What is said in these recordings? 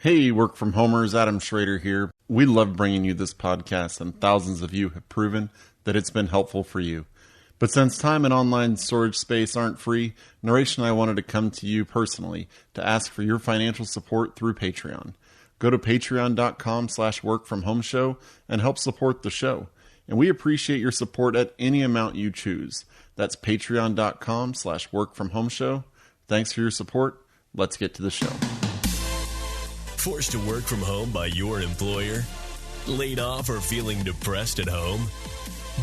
Hey, work from homers, Adam Schrader here. We love bringing you this podcast, and thousands of you have proven that it's been helpful for you. But since time and online storage space aren't free, Narration and I wanted to come to you personally to ask for your financial support through Patreon. Go to patreon.com/workfromhomeshow and help support the show. And we appreciate your support at any amount you choose. That's patreon.com/workfromhomeshow. Thanks for your support. Let's get to the show. Forced to work from home by your employer? Laid off or feeling depressed at home?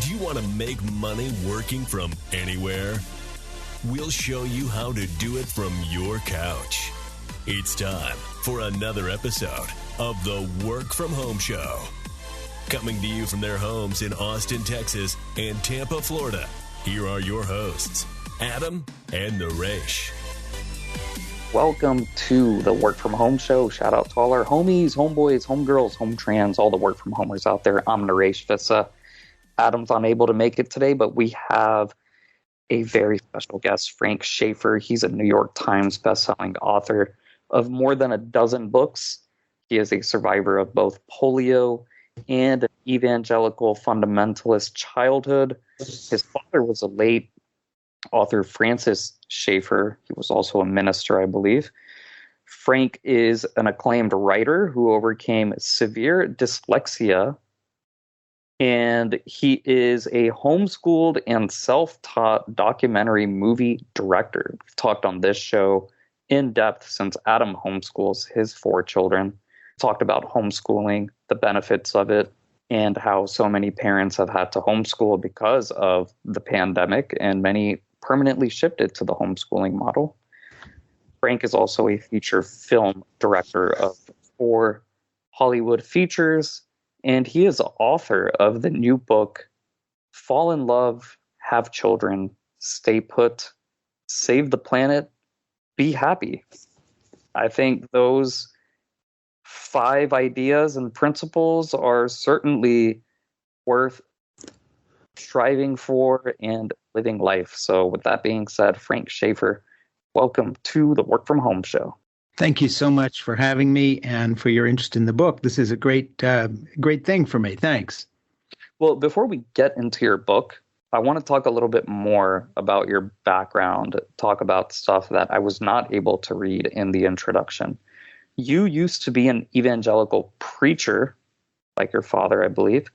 Do you want to make money working from anywhere? We'll show you how to do it from your couch. It's time for another episode of the Work From Home Show. Coming to you from their homes in Austin, Texas and Tampa, Florida, here are your hosts, Adam and Naresh. Welcome to the Work From Home Show. Shout out to all our homies, homeboys, homegirls, home trans, all the work from homers out there. I'm Naresh Vissa. Adam's unable to make it today, but we have a very special guest, Frank Schaefer. He's a New York Times bestselling author of more than a dozen books. He is a survivor of both polio and an evangelical fundamentalist childhood. His father was a late author, Francis Schaefer. He was also a minister, I believe. Frank is an acclaimed writer who overcame severe dyslexia, and he is a homeschooled and self-taught documentary movie director. We've talked on this show in depth since Adam homeschools his 4 children. Talked about homeschooling, the benefits of it, and how so many parents have had to homeschool because of the pandemic, and many permanently shifted to the homeschooling model. Frank is also a feature film director of 4 Hollywood features, and he is the author of the new book, Fall in Love, Have Children, Stay Put, Save the Planet, Be Happy. I think those 5 ideas and principles are certainly worth striving for and living life. So with that being said, Frank Schaefer, welcome to the Work From Home Show. Thank you so much for having me and for your interest in the book. This is a great thing for me. Thanks. Well, before we get into your book, I want to talk a little bit more about your background, talk about stuff that I was not able to read in the introduction. You used to be an evangelical preacher, like your father, I believe,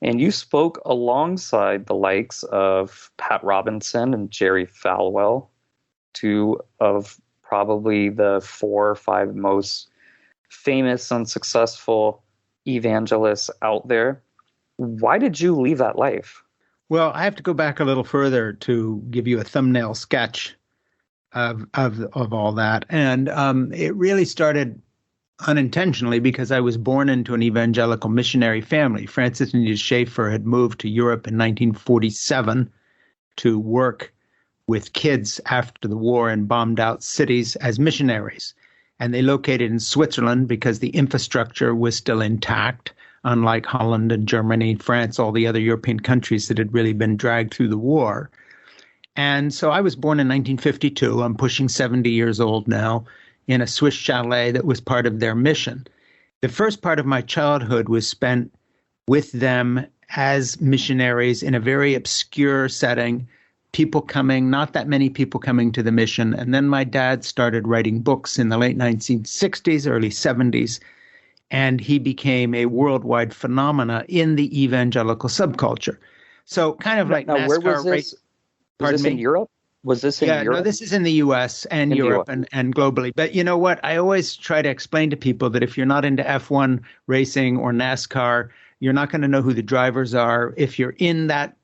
and you spoke alongside the likes of Pat Robertson and Jerry Falwell, 2 of probably the 4 or 5 most famous and successful evangelists out there. Why did you leave that life? Well, I have to go back a little further to give you a thumbnail sketch of all that. And it really started unintentionally because I was born into an evangelical missionary family. Francis and Schaefer had moved to Europe in 1947 to work with kids after the war in bombed out cities as missionaries. And they located in Switzerland because the infrastructure was still intact, unlike Holland and Germany, France, all the other European countries that had really been dragged through the war. And so I was born in 1952. I'm pushing 70 years old now, in a Swiss chalet that was part of their mission. The first part of my childhood was spent with them as missionaries in a very obscure setting, people coming, not that many people coming to the mission. And then my dad started writing books in the late 1960s, early 70s, and he became a worldwide phenomena in the evangelical subculture. So kind of like now, NASCAR. Where was this? Was this in Europe? Was this in Europe? No, this is in the U.S. and in Europe and globally. But you know what? I always try to explain to people that if you're not into F1 racing or NASCAR, you're not going to know who the drivers are. If you're in that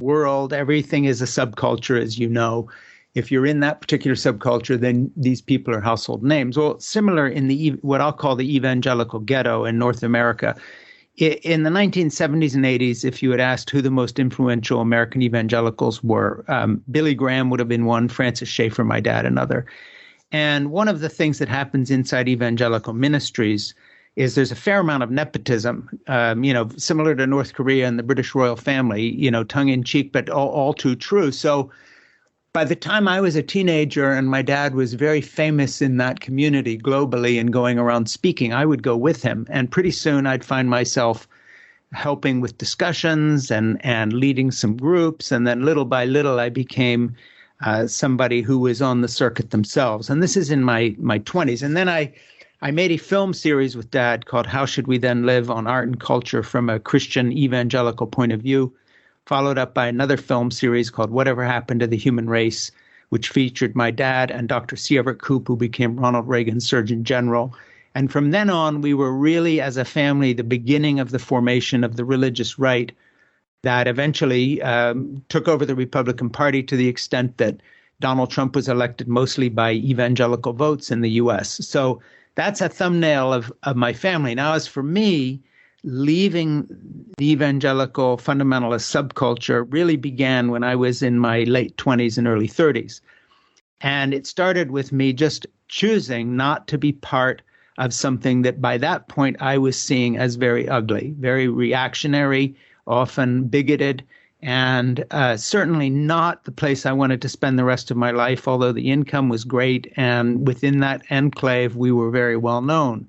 world, everything is a subculture, as you know. If you're in that particular subculture, then these people are household names. Well, similar in the what I'll call the evangelical ghetto in North America. In the 1970s and 80s, if you had asked who the most influential American evangelicals were, Billy Graham would have been one, Francis Schaefer, my dad, another. And one of the things that happens inside evangelical ministries is there's a fair amount of nepotism, similar to North Korea and the British royal family, tongue in cheek, but all too true. So by the time I was a teenager and my dad was very famous in that community globally and going around speaking, I would go with him. And pretty soon I'd find myself helping with discussions and leading some groups. And then little by little, I became somebody who was on the circuit themselves. And this is in my 20s. And then I made a film series with Dad called How Should We Then Live, on art and culture from a Christian evangelical point of view, followed up by another film series called Whatever Happened to the Human Race, which featured my dad and Dr. C. Everett Koop, who became Ronald Reagan's Surgeon General. And from then on, we were really, as a family, the beginning of the formation of the religious right that eventually took over the Republican Party to the extent that Donald Trump was elected mostly by evangelical votes in the U.S. So that's a thumbnail of my family. Now, as for me, leaving the evangelical fundamentalist subculture really began when I was in my late 20s and early 30s. And it started with me just choosing not to be part of something that by that point I was seeing as very ugly, very reactionary, often bigoted, and certainly not the place I wanted to spend the rest of my life, although the income was great. And within that enclave, we were very well known.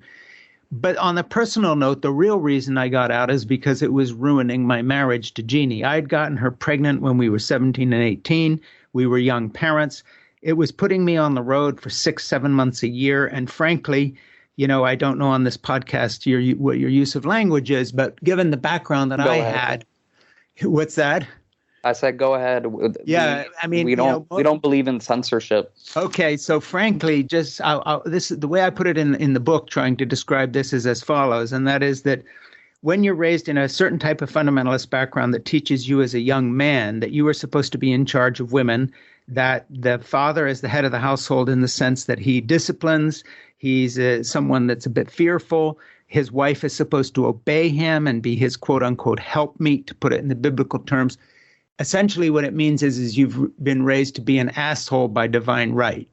But on the personal note, the real reason I got out is because it was ruining my marriage to Jeannie. I had gotten her pregnant when we were 17 and 18. We were young parents. It was putting me on the road for 6-7 months a year. And frankly, I don't know on this podcast what your use of language is, but given the background that I had, what's that? I said, go ahead. Yeah, we don't believe in censorship. Okay, so frankly, just this the way I put it in the book, trying to describe this is as follows, and that is that when you're raised in a certain type of fundamentalist background that teaches you as a young man that you are supposed to be in charge of women, that the father is the head of the household in the sense that he disciplines, he's someone that's a bit fearful. His wife is supposed to obey him and be his quote-unquote helpmeet, to put it in the biblical terms. Essentially what it means is you've been raised to be an asshole by divine right.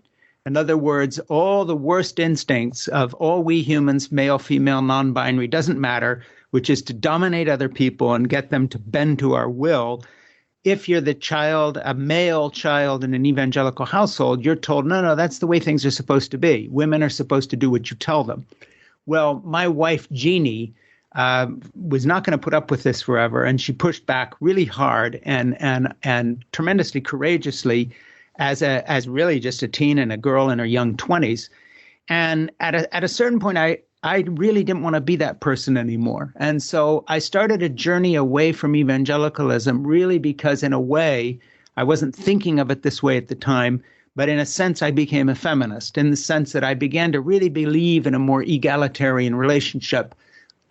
In other words, all the worst instincts of all we humans, male, female, non-binary, doesn't matter, which is to dominate other people and get them to bend to our will. If you're the child, a male child in an evangelical household, you're told, no, that's the way things are supposed to be. Women are supposed to do what you tell them. Well, my wife, Jeannie, was not going to put up with this forever, and she pushed back really hard and tremendously courageously as really just a teen and a girl in her young 20s. And at a certain point, I really didn't want to be that person anymore. And so I started a journey away from evangelicalism, really because in a way, I wasn't thinking of it this way at the time, but in a sense, I became a feminist, in the sense that I began to really believe in a more egalitarian relationship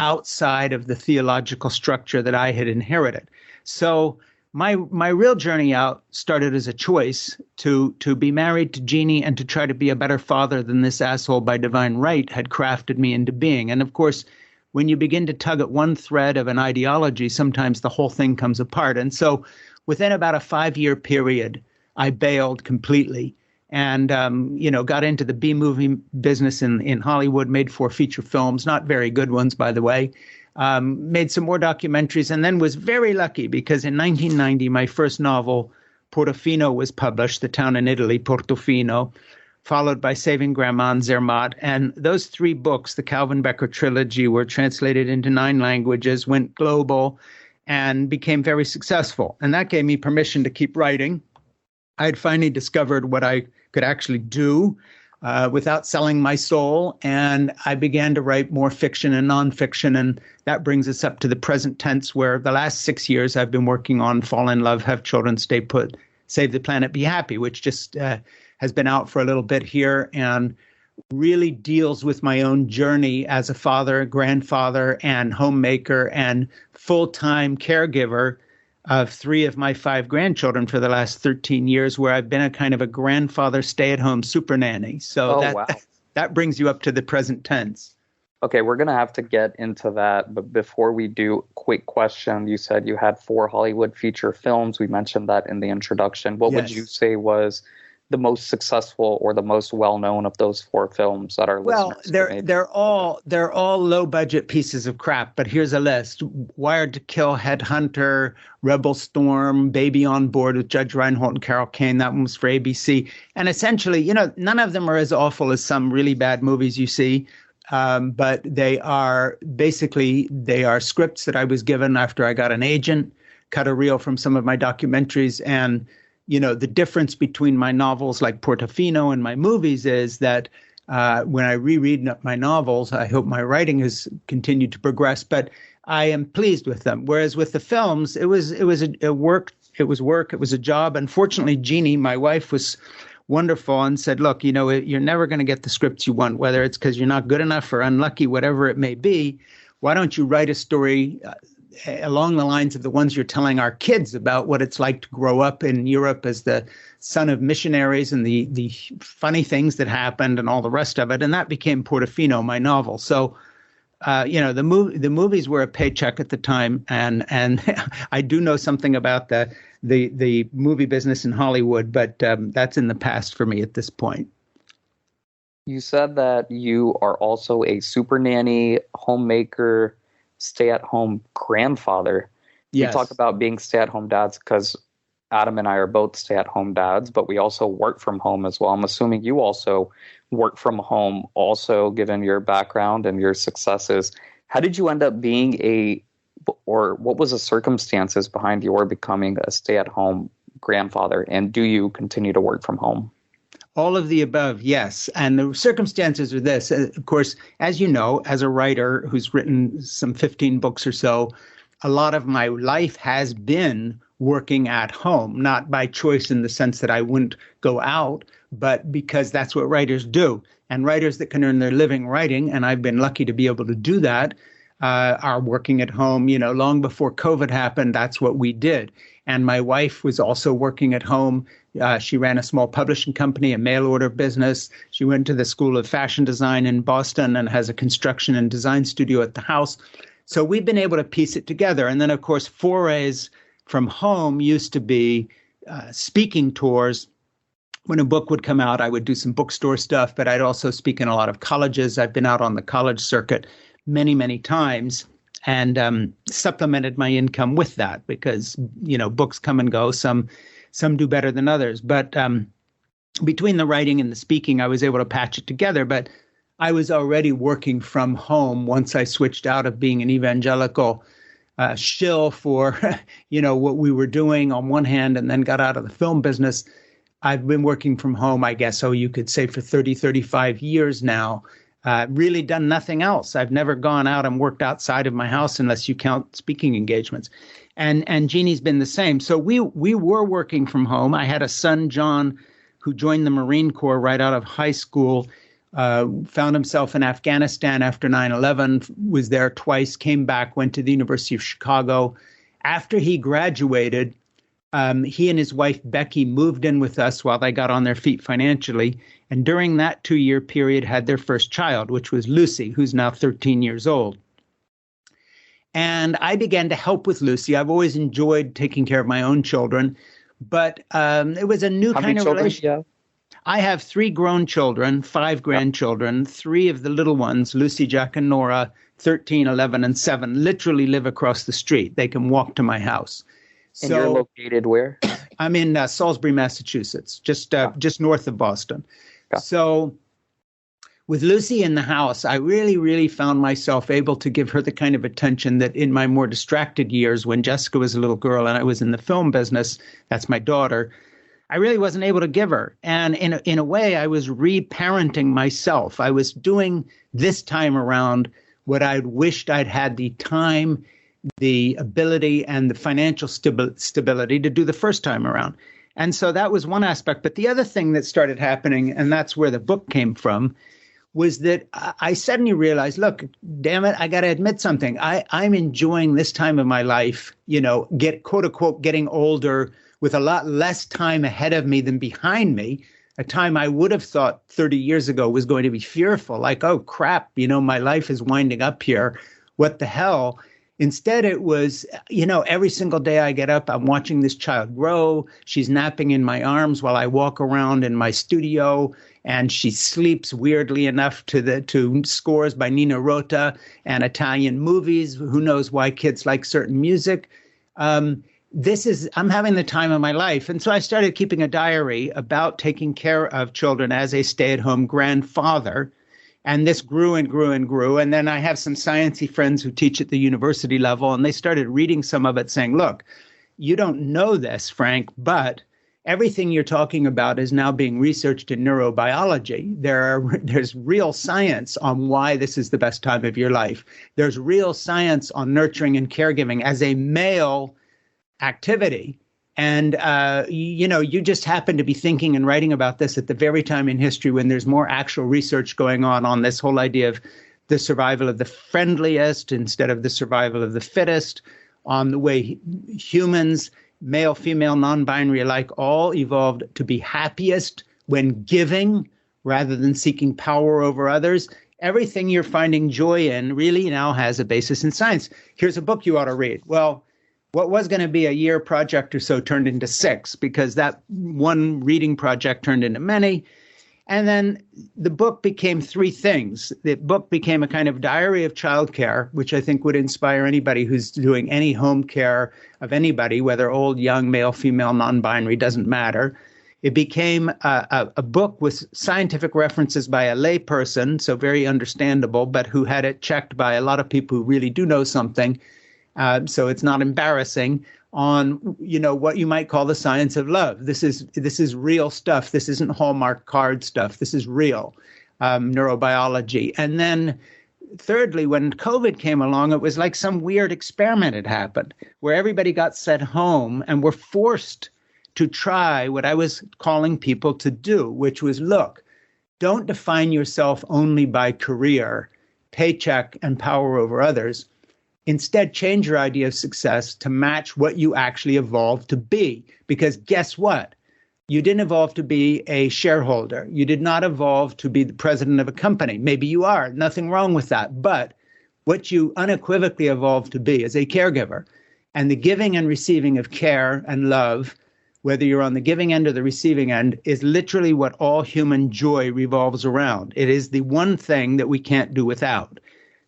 outside of the theological structure that I had inherited. So my real journey out started as a choice to be married to Jeannie and to try to be a better father than this asshole by divine right had crafted me into being. And of course, when you begin to tug at one thread of an ideology, sometimes the whole thing comes apart. And so within about a 5-year period, I bailed completely and, got into the B-movie business in Hollywood, made 4 feature films, not very good ones, by the way, made some more documentaries, and then was very lucky because in 1990, my first novel, Portofino, was published, the town in Italy, Portofino, followed by Saving Grandma and Zermatt. And those 3 books, the Calvin Becker trilogy, were translated into 9 languages, went global, and became very successful. And that gave me permission to keep writing. I had finally discovered what I could actually do without selling my soul. And I began to write more fiction and nonfiction. And that brings us up to the present tense, where the last 6 years I've been working on Fall in Love, Have Children, Stay Put, Save the Planet, Be Happy, which just has been out for a little bit here and really deals with my own journey as a father, grandfather, and homemaker and full-time caregiver of 3 of my 5 grandchildren for the last 13 years, where I've been a kind of a grandfather stay-at-home super nanny. So that brings you up to the present tense. Okay, we're going to have to get into that. But before we do, quick question. You said you had 4 Hollywood feature films. We mentioned that in the introduction. What would you say was the most successful or the most well-known of those four films that our Well, listeners they're all low budget pieces of crap, but here's a list: Wired to Kill, Headhunter, Rebel Storm, Baby on Board with Judge Reinhold and Carol Kane. That one was for ABC. And essentially, none of them are as awful as some really bad movies you see. But they are scripts that I was given after I got an agent, cut a reel from some of my documentaries. And, the difference between my novels like Portofino and my movies is that when I reread my novels, I hope my writing has continued to progress, but I am pleased with them. Whereas with the films, it was work, it was a job. Unfortunately, Jeannie, my wife, was wonderful and said, look, you're never going to get the scripts you want, whether it's because you're not good enough or unlucky, whatever it may be. Why don't you write a story along the lines of the ones you're telling our kids about what it's like to grow up in Europe as the son of missionaries and the funny things that happened and all the rest of it. And that became Portofino, my novel. So, the movies were a paycheck at the time. And I do know something about the movie business in Hollywood, but that's in the past for me at this point. You said that you are also a super nanny, homemaker, stay-at-home grandfather. Yes. We talk about being stay-at-home dads because Adam and I are both stay-at-home dads, but we also work from home as well. I'm assuming you also work from home, also given your background and your successes. How did you end up being or what was the circumstances behind your becoming a stay-at-home grandfather? And do you continue to work from home? All of the above, yes. And the circumstances are this. Of course, as you know, as a writer who's written some 15 books or so, a lot of my life has been working at home, not by choice in the sense that I wouldn't go out, but because that's what writers do. And writers that can earn their living writing, and I've been lucky to be able to do that, are working at home. Long before COVID happened, that's what we did. And my wife was also working at home. She ran a small publishing company, a mail order business. She went to the School of Fashion Design in Boston and has a construction and design studio at the house. So we've been able to piece it together. And then, of course, forays from home used to be speaking tours. When a book would come out, I would do some bookstore stuff, but I'd also speak in a lot of colleges. I've been out on the college circuit many, many times and supplemented my income with that because, books come and go. Some do better than others. But between the writing and the speaking, I was able to patch it together. But I was already working from home once I switched out of being an evangelical shill for, what we were doing on one hand and then got out of the film business. I've been working from home, I guess, you could say for 30, 35 years now. Really done nothing else. I've never gone out and worked outside of my house unless you count speaking engagements. And Jeannie's been the same. So we were working from home. I had a son, John, who joined the Marine Corps right out of high school, found himself in Afghanistan after 9/11, was there twice, came back, went to the University of Chicago. After he graduated, he and his wife, Becky, moved in with us while they got on their feet financially. And during that 2-year period, had their first child, which was Lucy, who's now 13 years old. And I began to help with Lucy. I've always enjoyed taking care of my own children, but it was a new kind of relationship. I have 3 grown children, 5 grandchildren. 3 of the little ones, Lucy, Jack, and Nora, 13, 11, and 7, literally live across the street. They can walk to my house. And you're located where? I'm in Salisbury, Massachusetts, just north of Boston. Yeah. So with Lucy in the house, I really, really found myself able to give her the kind of attention that in my more distracted years, when Jessica was a little girl and I was in the film business, that's my daughter, I really wasn't able to give her. And in a way, I was reparenting myself. I was doing this time around what I'd wished I'd had the time, the ability, and the financial stability to do the first time around. And so that was one aspect. But the other thing that started happening, and that's where the book came from, was that I suddenly realized, look, damn it, I got to admit something. I'm enjoying this time of my life, quote unquote, getting older with a lot less time ahead of me than behind me, a time I would have thought 30 years ago was going to be fearful, like, oh, crap, my life is winding up here. What the hell? Instead, it was, every single day I get up, I'm watching this child grow. She's napping in my arms while I walk around in my studio, and she sleeps weirdly enough to scores by Nino Rota and Italian movies. Who knows why kids like certain music? I'm having the time of my life. And so I started keeping a diary about taking care of children as a stay-at-home grandfather. And this grew and grew and grew. And then I have some sciencey friends who teach at the university level, and they started reading some of it saying, look, you don't know this, Frank, but everything you're talking about is now being researched in neurobiology. There's real science on why this is the best time of your life. There's real science on nurturing and caregiving as a male activity. And, you just happen to be thinking and writing about this at the very time in history when there's more actual research going on this whole idea of the survival of the friendliest instead of the survival of the fittest, on the way humans, male, female, non-binary alike, all evolved to be happiest when giving rather than seeking power over others. Everything you're finding joy in really now has a basis in science. Here's a book you ought to read. Well, what was going to be a year project or so turned into 6 because that one reading project turned into many. And then the book became 3 things. The book became a kind of diary of childcare, which I think would inspire anybody who's doing any home care of anybody, whether old, young, male, female, non-binary, doesn't matter. It became a book with scientific references by a layperson, so very understandable, but who had it checked by a lot of people who really do know something. So it's not embarrassing on, what you might call the science of love. This is real stuff. This isn't Hallmark card stuff. This is real neurobiology. And then thirdly, when COVID came along, it was like some weird experiment had happened where everybody got sent home and were forced to try what I was calling people to do, which was, look, don't define yourself only by career, paycheck, and power over others. Instead, change your idea of success to match what you actually evolved to be. Because guess what? You didn't evolve to be a shareholder. You did not evolve to be the president of a company. Maybe you are. Nothing wrong with that. But what you unequivocally evolved to be is a caregiver. And the giving and receiving of care and love, whether you're on the giving end or the receiving end, is literally what all human joy revolves around. It is the one thing that we can't do without.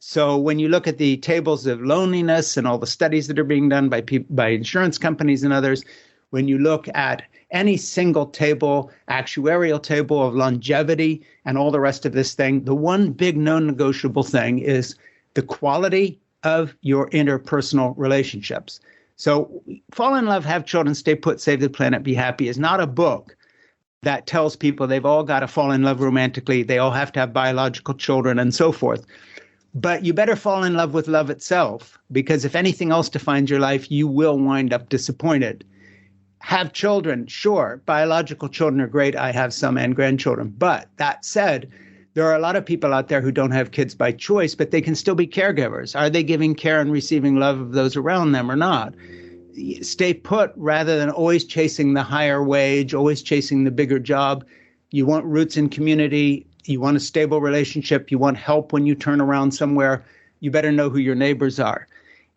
So when you look at the tables of loneliness and all the studies that are being done by insurance companies and others, when you look at any single table, actuarial table of longevity and all the rest of this thing, the one big non-negotiable thing is the quality of your interpersonal relationships. So Fall in Love, Have Children, Stay Put, Save the Planet, Be Happy is not a book that tells people they've all got to fall in love romantically, they all have to have biological children and so forth. But you better fall in love with love itself, because if anything else defines your life, you will wind up disappointed. Have children, sure. Biological children are great. I have some and grandchildren. But that said, there are a lot of people out there who don't have kids by choice, but they can still be caregivers. Are they giving care and receiving love of those around them or not? Stay put rather than always chasing the higher wage, always chasing the bigger job. You want roots in community. You want a stable relationship. You want help when you turn around somewhere. You better know who your neighbors are.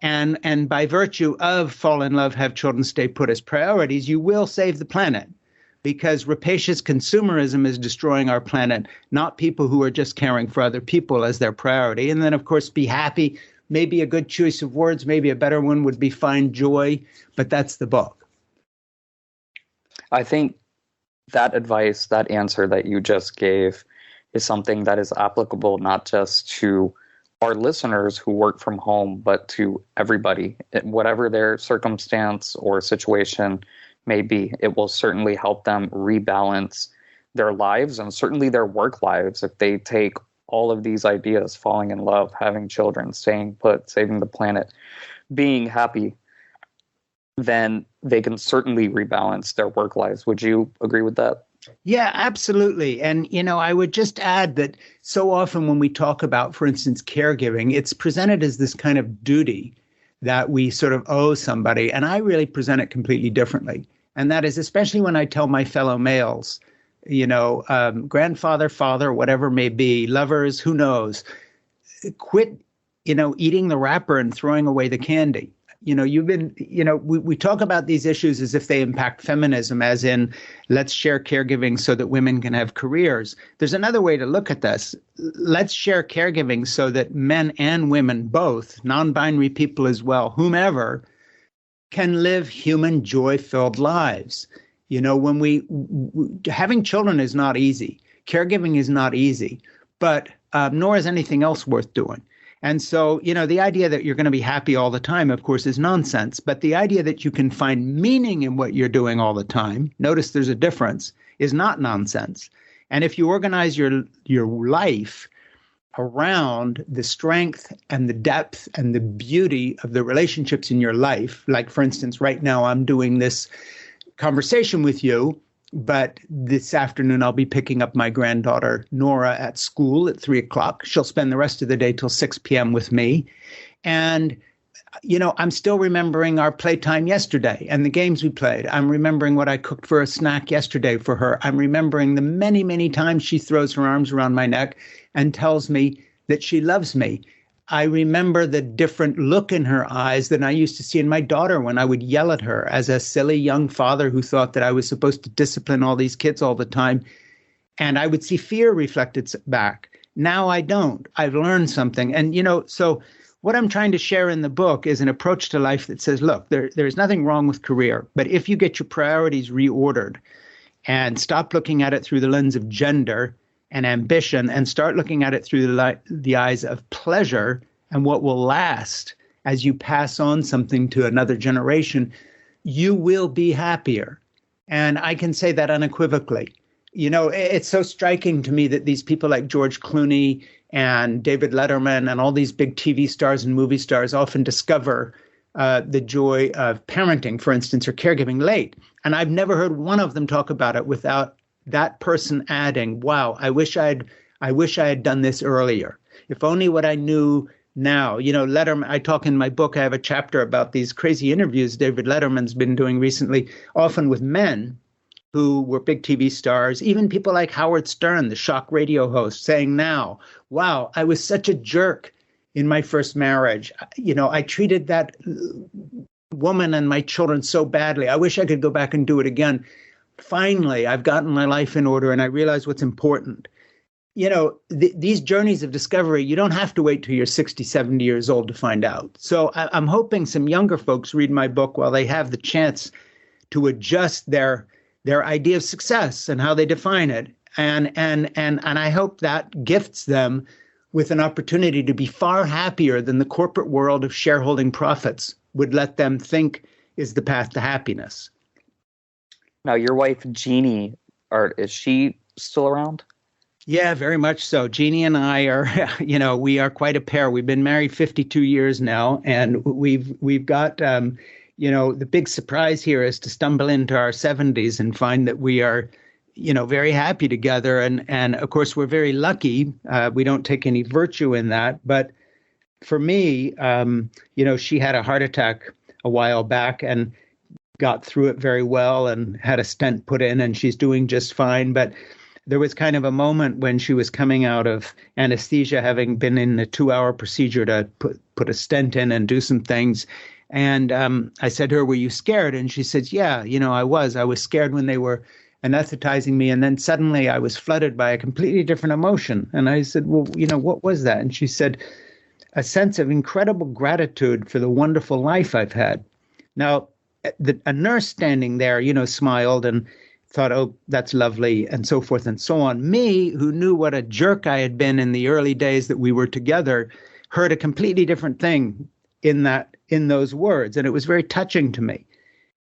And by virtue of Fall in Love, Have Children, Stay Put as priorities, you will save the planet, because rapacious consumerism is destroying our planet, not people who are just caring for other people as their priority. And then, of course, be happy. Maybe a good choice of words, maybe a better one would be find joy, but that's the book. I think that advice, that answer that you just gave, is something that is applicable not just to our listeners who work from home, but to everybody, whatever their circumstance or situation may be. It will certainly help them rebalance their lives and certainly their work lives if they take all of these ideas, falling in love, having children, staying put, saving the planet, being happy, then they can certainly rebalance their work lives. Would you agree with that? Yeah, absolutely. And, I would just add that so often when we talk about, for instance, caregiving, it's presented as this kind of duty that we sort of owe somebody. And I really present it completely differently. And that is especially when I tell my fellow males, grandfather, father, whatever may be, lovers, who knows, quit eating the wrapper and throwing away the candy. We talk about these issues as if they impact feminism, as in, let's share caregiving so that women can have careers. There's another way to look at this. Let's share caregiving so that men and women, both, non-binary people as well, whomever, can live human, joy-filled lives. Having children is not easy. Caregiving is not easy, but nor is anything else worth doing. And so, the idea that you're going to be happy all the time, of course, is nonsense. But the idea that you can find meaning in what you're doing all the time, notice there's a difference, is not nonsense. And if you organize your life around the strength and the depth and the beauty of the relationships in your life, like, for instance, right now I'm doing this conversation with you, but this afternoon I'll be picking up my granddaughter Nora at school at 3:00. She'll spend the rest of the day till 6 p.m. with me. And, I'm still remembering our playtime yesterday and the games we played. I'm remembering what I cooked for a snack yesterday for her. I'm remembering the many, many times she throws her arms around my neck and tells me that she loves me. I remember the different look in her eyes than I used to see in my daughter when I would yell at her as a silly young father who thought that I was supposed to discipline all these kids all the time. And I would see fear reflected back. Now I don't. I've learned something. And, so what I'm trying to share in the book is an approach to life that says, look, there's nothing wrong with career, but if you get your priorities reordered and stop looking at it through the lens of gender and ambition, and start looking at it through the eyes of pleasure and what will last as you pass on something to another generation, you will be happier. And I can say that unequivocally. It's so striking to me that these people like George Clooney and David Letterman and all these big TV stars and movie stars often discover the joy of parenting, for instance, or caregiving late. And I've never heard one of them talk about it without that person adding, wow, I wish I had done this earlier. If only what I knew now. Letterman, I talk in my book, I have a chapter about these crazy interviews David Letterman's been doing recently, often with men who were big TV stars, even people like Howard Stern, the shock radio host, saying now, wow, I was such a jerk in my first marriage. I treated that woman and my children so badly. I wish I could go back and do it again. Finally, I've gotten my life in order and I realize what's important. These journeys of discovery, you don't have to wait till you're 60, 70 years old to find out. So I'm hoping some younger folks read my book while they have the chance to adjust their idea of success and how they define it. And I hope that gifts them with an opportunity to be far happier than the corporate world of shareholding profits would let them think is the path to happiness. Now, your wife, Jeannie, is she still around? Yeah, very much so. Jeannie and I are, we are quite a pair. We've been married 52 years now, and we've got, the big surprise here is to stumble into our 70s and find that we are, very happy together. And of course, we're very lucky. We don't take any virtue in that. But for me, she had a heart attack a while back and got through it very well and had a stent put in, and she's doing just fine. But there was kind of a moment when she was coming out of anesthesia, having been in a 2-hour procedure to put a stent in and do some things. And I said to her, were you scared? And she said, yeah, I was scared when they were anesthetizing me. And then suddenly I was flooded by a completely different emotion. And I said, well, what was that? And she said, a sense of incredible gratitude for the wonderful life I've had. Now, a nurse standing there, smiled and thought, oh, that's lovely, and so forth and so on. Me, who knew what a jerk I had been in the early days that we were together, heard a completely different thing in those words, and it was very touching to me.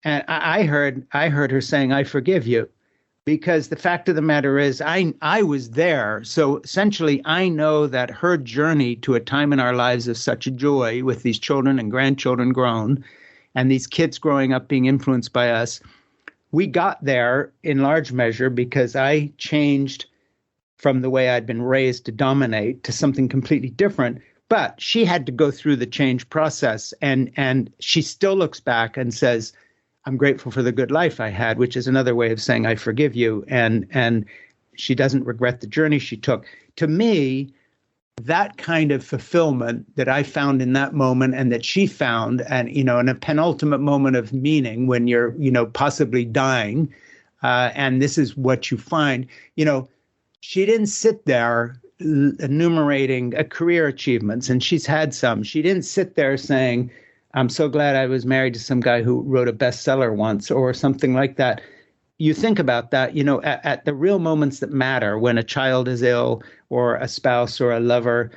And I heard her saying, I forgive you, because the fact of the matter is I was there. So essentially, I know that her journey to a time in our lives of such joy with these children and grandchildren grown, and these kids growing up being influenced by us, we got there in large measure because I changed from the way I'd been raised to dominate to something completely different. But she had to go through the change process, and she still looks back and says, I'm grateful for the good life I had, which is another way of saying I forgive you. And she doesn't regret the journey she took. To me, that kind of fulfillment that I found in that moment and that she found, and, in a penultimate moment of meaning when you're, possibly dying, and this is what you find, she didn't sit there enumerating career achievements, and she's had some. She didn't sit there saying, I'm so glad I was married to some guy who wrote a bestseller once or something like that. You think about that, at the real moments that matter, when a child is ill or a spouse or a lover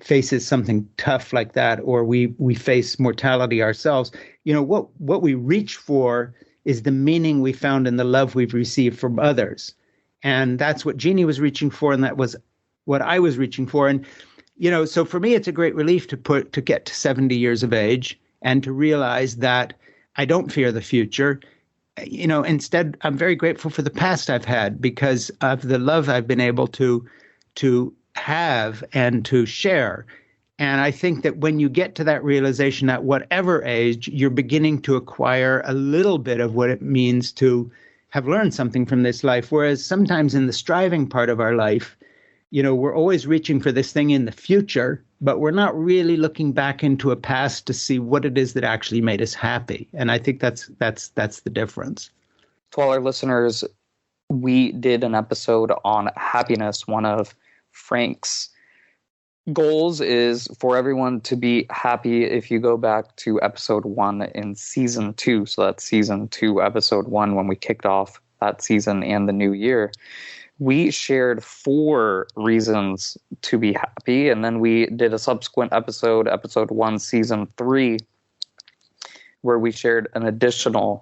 faces something tough like that, or we face mortality ourselves, what we reach for is the meaning we found in the love we've received from others. And that's what Jeannie was reaching for, and that was what I was reaching for. And, so for me, it's a great relief to get to 70 years of age and to realize that I don't fear the future. Instead, I'm very grateful for the past I've had because of the love I've been able to have and to share. And I think that when you get to that realization at whatever age, you're beginning to acquire a little bit of what it means to have learned something from this life. Whereas sometimes in the striving part of our life, we're always reaching for this thing in the future, but we're not really looking back into a past to see what it is that actually made us happy. And I think that's the difference. To all our listeners, we did an episode on happiness. One of Frank's goals is for everyone to be happy. If you go back to episode 1 in season 2, so that's season 2, episode 1, when we kicked off that season and the new year, we shared 4 reasons to be happy. And then we did a subsequent episode 1, season 3, where we shared an additional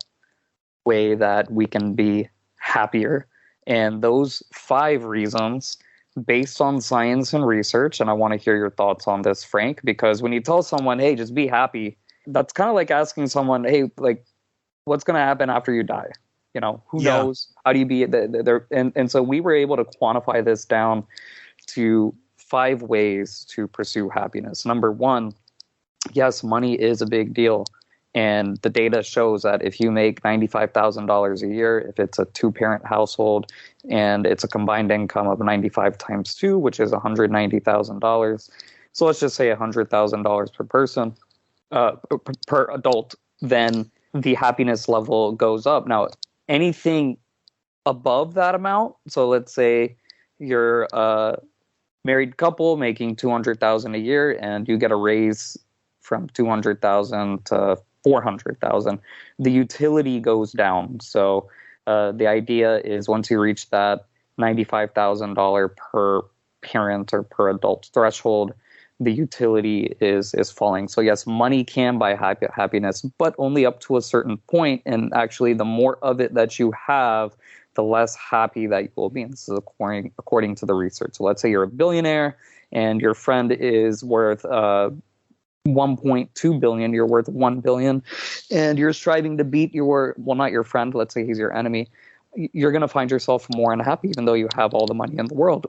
way that we can be happier. And those 5 reasons, based on science and research, and I want to hear your thoughts on this, Frank, because when you tell someone, hey, just be happy, that's kind of like asking someone, hey, like, what's going to happen after you die? Who knows? How do you be there? And so we were able to quantify this down to 5 ways to pursue happiness. Number 1, yes, money is a big deal. And the data shows that if you make $95,000 a year, if it's a 2-parent household and it's a combined income of 95 times 2, which is $190,000. So let's just say $100,000 per person, per adult, then the happiness level goes up. Now, anything above that amount, so let's say you're a married couple making $200,000 a year and you get a raise from $200,000 to $400,000, the utility goes down. So the idea is once you reach that $95,000 per parent or per adult threshold, the utility is falling. So yes, money can buy happiness, but only up to a certain point. And actually, the more of it that you have, the less happy that you will be. And this is according to the research. So let's say you're a billionaire and your friend is worth 1.2 billion, you're worth 1 billion, and you're striving to beat not your friend, let's say he's your enemy, you're going to find yourself more unhappy even though you have all the money in the world.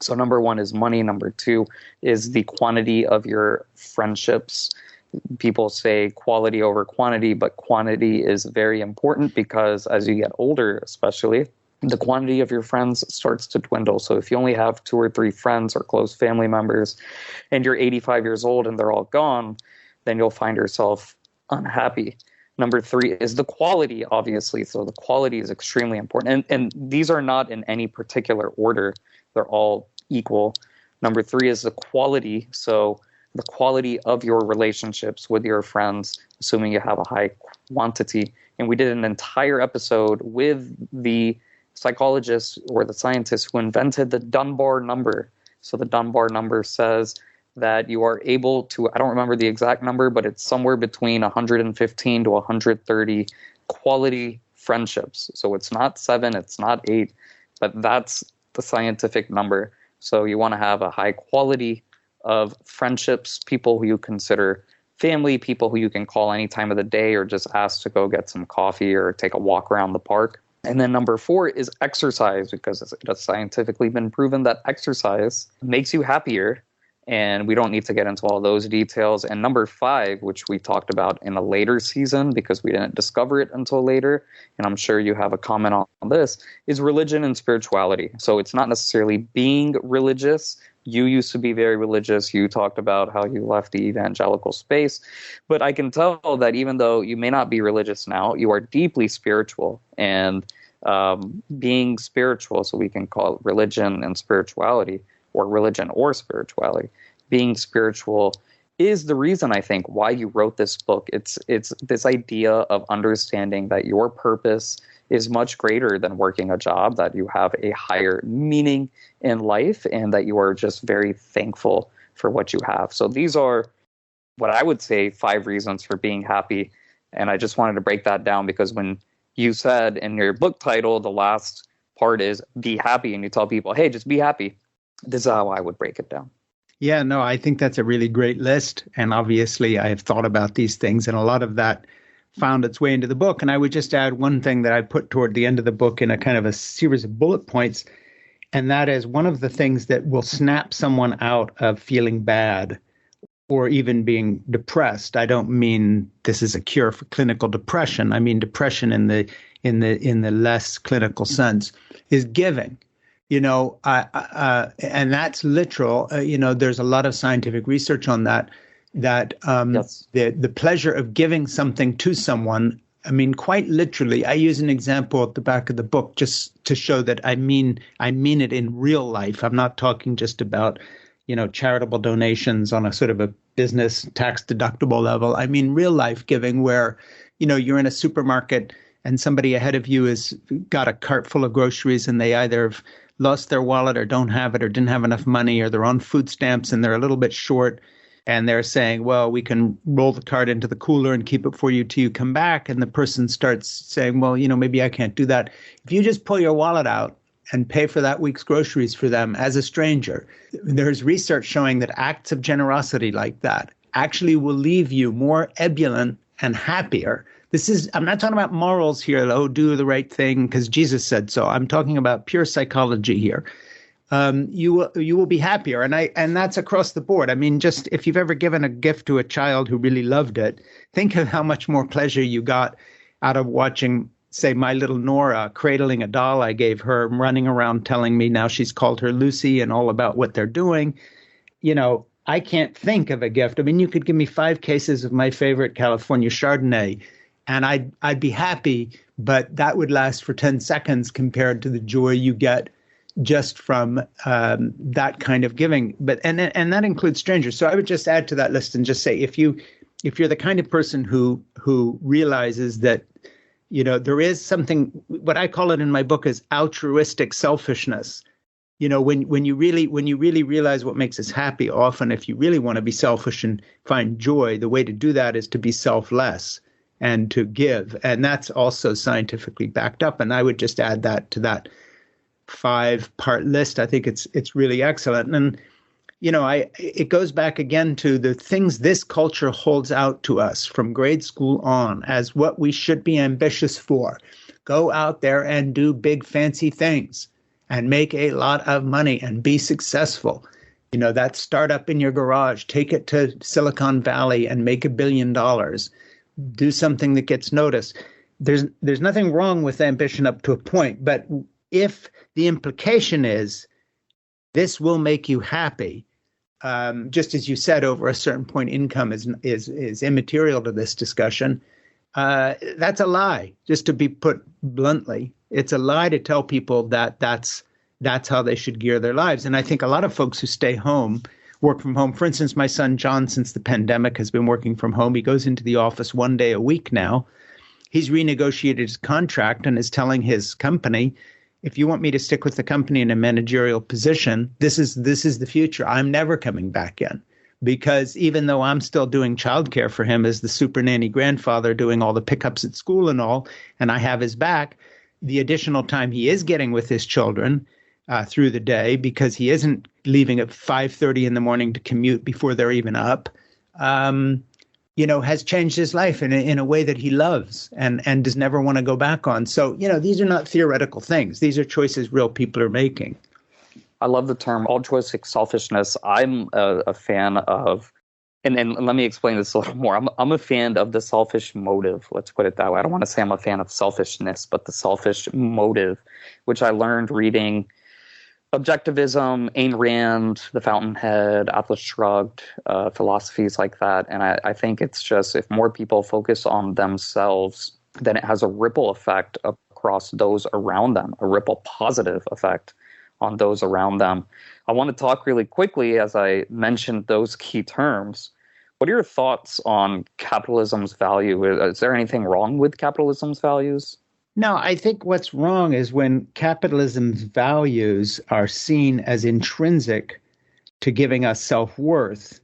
So number 1 is money. Number 2 is the quantity of your friendships. People say quality over quantity, but quantity is very important because as you get older, especially, the quantity of your friends starts to dwindle. So if you only have 2 or 3 friends or close family members and you're 85 years old and they're all gone, then you'll find yourself unhappy. Number 3 is the quality, obviously. So the quality is extremely important. And these are not in any particular order. They're all equal. Number 3 is the quality. So the quality of your relationships with your friends, assuming you have a high quantity. And we did an entire episode with the psychologist or the scientist who invented the Dunbar number. So the Dunbar number says that you are able to, I don't remember the exact number, but it's somewhere between 115 to 130 quality friendships. So it's not 7, it's not 8, but that's the scientific number. So you want to have a high quality of friendships, people who you consider family, people who you can call any time of the day or just ask to go get some coffee or take a walk around the park. And then number 4 is exercise, because it has scientifically been proven that exercise makes you happier. And we don't need to get into all those details. And number 5, which we talked about in a later season because we didn't discover it until later, and I'm sure you have a comment on this, is religion and spirituality. So it's not necessarily being religious. You used to be very religious. You talked about how you left the evangelical space. But I can tell that even though you may not be religious now, you are deeply spiritual. And being spiritual, so we can call it religion and spirituality, or religion or spirituality, being spiritual is the reason, I think, why you wrote this book. It's this idea of understanding that your purpose is much greater than working a job, that you have a higher meaning in life, and that you are just very thankful for what you have. So these are what I would say 5 reasons for being happy. And I just wanted to break that down because when you said in your book title, the last part is be happy, and you tell people, hey, just be happy. This is how I would break it down. Yeah, no, I think that's a really great list. And obviously, I have thought about these things, and a lot of that found its way into the book. And I would just add one thing that I put toward the end of the book in a kind of a series of bullet points. And that is one of the things that will snap someone out of feeling bad or even being depressed. I don't mean this is a cure for clinical depression. I mean depression in the less clinical sense is giving. And that's literal. There's a lot of scientific research on that. Yes. The pleasure of giving something to someone. I mean, quite literally, I use an example at the back of the book just to show that I mean it in real life. I'm not talking just about, charitable donations on a sort of a business tax deductible level. I mean, real life giving where, you're in a supermarket and somebody ahead of you has got a cart full of groceries and they either have lost their wallet or don't have it or didn't have enough money or they're on food stamps and they're a little bit short. And they're saying, well, we can roll the cart into the cooler and keep it for you till you come back. And the person starts saying, well, maybe I can't do that. If you just pull your wallet out and pay for that week's groceries for them as a stranger, there's research showing that acts of generosity like that actually will leave you more ebullient and happier. I'm not talking about morals here, do the right thing because Jesus said so. I'm talking about pure psychology here. You will be happier. And that's across the board. I mean, just if you've ever given a gift to a child who really loved it, think of how much more pleasure you got out of watching, say, my little Nora cradling a doll I gave her, running around telling me now she's called her Lucy and all about what they're doing. I can't think of a gift. I mean, you could give me 5 cases of my favorite California Chardonnay and I'd be happy, but that would last for 10 seconds compared to the joy you get just from that kind of giving. But and that includes strangers. So I would just add to that list and just say, if you're the kind of person who realizes that, there is something, what I call it in my book is altruistic selfishness. When you really realize what makes us happy, often if you really want to be selfish and find joy, the way to do that is to be selfless and to give. And that's also scientifically backed up. And I would just add that to that 5-part list. I think it's really excellent. And, it goes back again to the things this culture holds out to us from grade school on as what we should be ambitious for. Go out there and do big fancy things and make a lot of money and be successful. That startup in your garage, take it to Silicon Valley and make $1 billion. Do something that gets noticed. There's nothing wrong with ambition up to a point, but if the implication is this will make you happy, just as you said, over a certain point, income is immaterial to this discussion. That's a lie. Just to be put bluntly, it's a lie to tell people that that's how they should gear their lives. And I think a lot of folks who stay home, work from home. For instance, my son John, since the pandemic, has been working from home. He goes into the office 1 day a week now. He's renegotiated his contract and is telling his company, if you want me to stick with the company in a managerial position, this is the future. I'm never coming back in. Because even though I'm still doing childcare for him as the super nanny grandfather, doing all the pickups at school and all, and I have his back, the additional time he is getting with his children through the day, because he isn't leaving at 5:30 in the morning to commute before they're even up, has changed his life in a way that he loves and does never want to go back on. So, these are not theoretical things. These are choices real people are making. I love the term altruistic selfishness. I'm a fan of, and let me explain this a little more. I'm a fan of the selfish motive. Let's put it that way. I don't want to say I'm a fan of selfishness, but the selfish motive, which I learned reading Objectivism, Ayn Rand, The Fountainhead, Atlas Shrugged, philosophies like that. And I think it's just, if more people focus on themselves, then it has a ripple effect across those around them, a ripple positive effect on those around them. I want to talk really quickly, as I mentioned those key terms. What are your thoughts on capitalism's value? Is there anything wrong with capitalism's values? No, I think what's wrong is when capitalism's values are seen as intrinsic to giving us self-worth,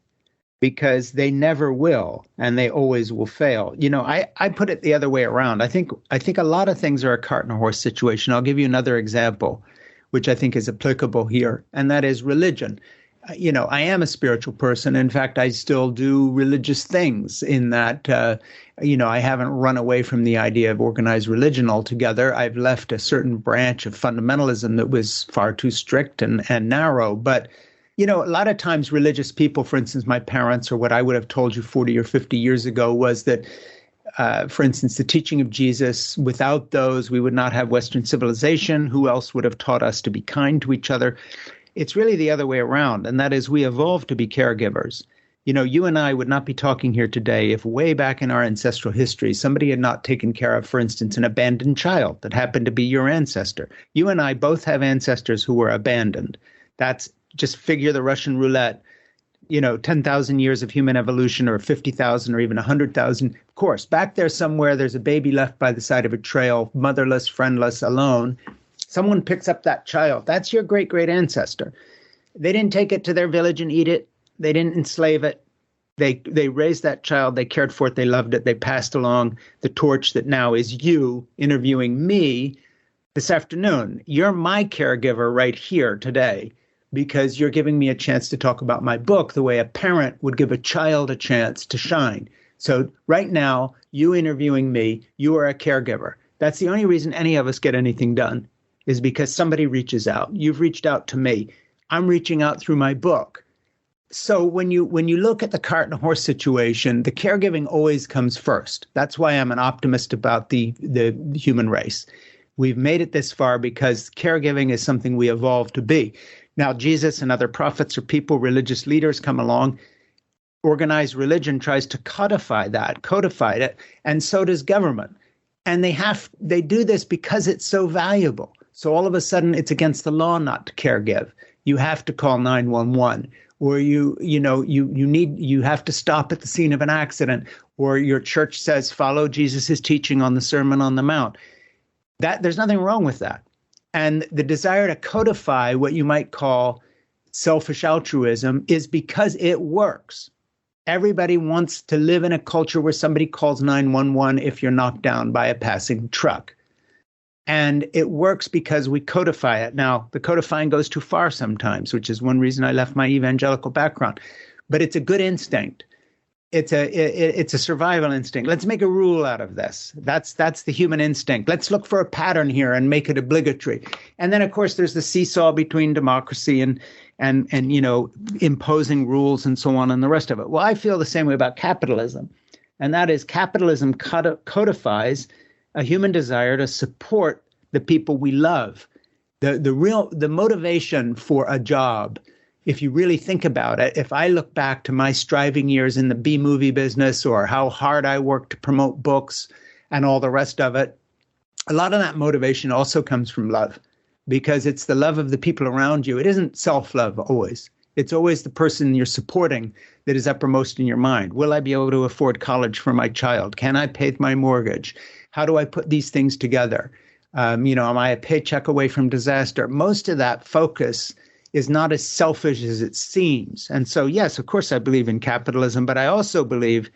because they never will, and they always will fail. You know, I put it the other way around. I think a lot of things are a cart and a horse situation. I'll give you another example, which I think is applicable here, and that is religion. You know, I am a spiritual person. In fact, I still do religious things in that, I haven't run away from the idea of organized religion altogether. I've left a certain branch of fundamentalism that was far too strict and narrow. But, you know, a lot of times religious people, for instance, my parents, or what I would have told you 40 or 50 years ago was that, for instance, the teaching of Jesus, without those, we would not have Western civilization. Who else would have taught us to be kind to each other? It's really the other way around, and that is we evolved to be caregivers. You know, you and I would not be talking here today if way back in our ancestral history, somebody had not taken care of, for instance, an abandoned child that happened to be your ancestor. You and I both have ancestors who were abandoned. That's just figure the Russian roulette, 10,000 years of human evolution, or 50,000 or even 100,000. Of course, back there somewhere, there's a baby left by the side of a trail, motherless, friendless, alone. Someone picks up that child. That's your great-great ancestor. They didn't take it to their village and eat it. They didn't enslave it. They raised that child. They cared for it. They loved it. They passed along the torch that now is you interviewing me this afternoon. You're my caregiver right here today, because you're giving me a chance to talk about my book the way a parent would give a child a chance to shine. So right now, you interviewing me, you are a caregiver. That's the only reason any of us get anything done, is because somebody reaches out. You've reached out to me. I'm reaching out through my book. So when you look at the cart and horse situation, the caregiving always comes first. That's why I'm an optimist about the human race. We've made it this far because caregiving is something we evolved to be. Now, Jesus and other prophets or people, religious leaders come along. Organized religion tries to codify it, and so does government. And they do this because it's so valuable. So all of a sudden, it's against the law not to caregive. You have to call 911, or you have to stop at the scene of an accident, or your church says follow Jesus' teaching on the Sermon on the Mount. There's nothing wrong with that. And the desire to codify what you might call selfish altruism is because it works. Everybody wants to live in a culture where somebody calls 911 if you're knocked down by a passing truck. And it works because we codify it. Now, the codifying goes too far sometimes, which is one reason I left my evangelical background. But it's a good instinct. It's a survival instinct. Let's make a rule out of this. That's the human instinct. Let's look for a pattern here and make it obligatory. And then, of course, there's the seesaw between democracy and imposing rules and so on and the rest of it. Well, I feel the same way about capitalism. And that is, capitalism codifies a human desire to support the people we love. The motivation for a job, if you really think about it, if I look back to my striving years in the B-movie business, or how hard I worked to promote books and all the rest of it, a lot of that motivation also comes from love, because it's the love of the people around you. It isn't self-love always. It's always the person you're supporting that is uppermost in your mind. Will I be able to afford college for my child? Can I pay my mortgage? How do I put these things together? Am I a paycheck away from disaster? Most of that focus is not as selfish as it seems. And so, yes, of course, I believe in capitalism, but I also believe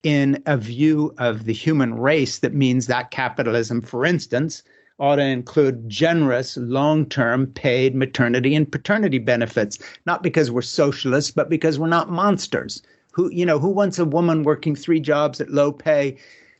in a view of the human race that means that capitalism, for instance, ought to include generous, long-term paid maternity and paternity benefits, not because we're socialists, but because we're not monsters. Who wants a woman working 3 jobs at low pay,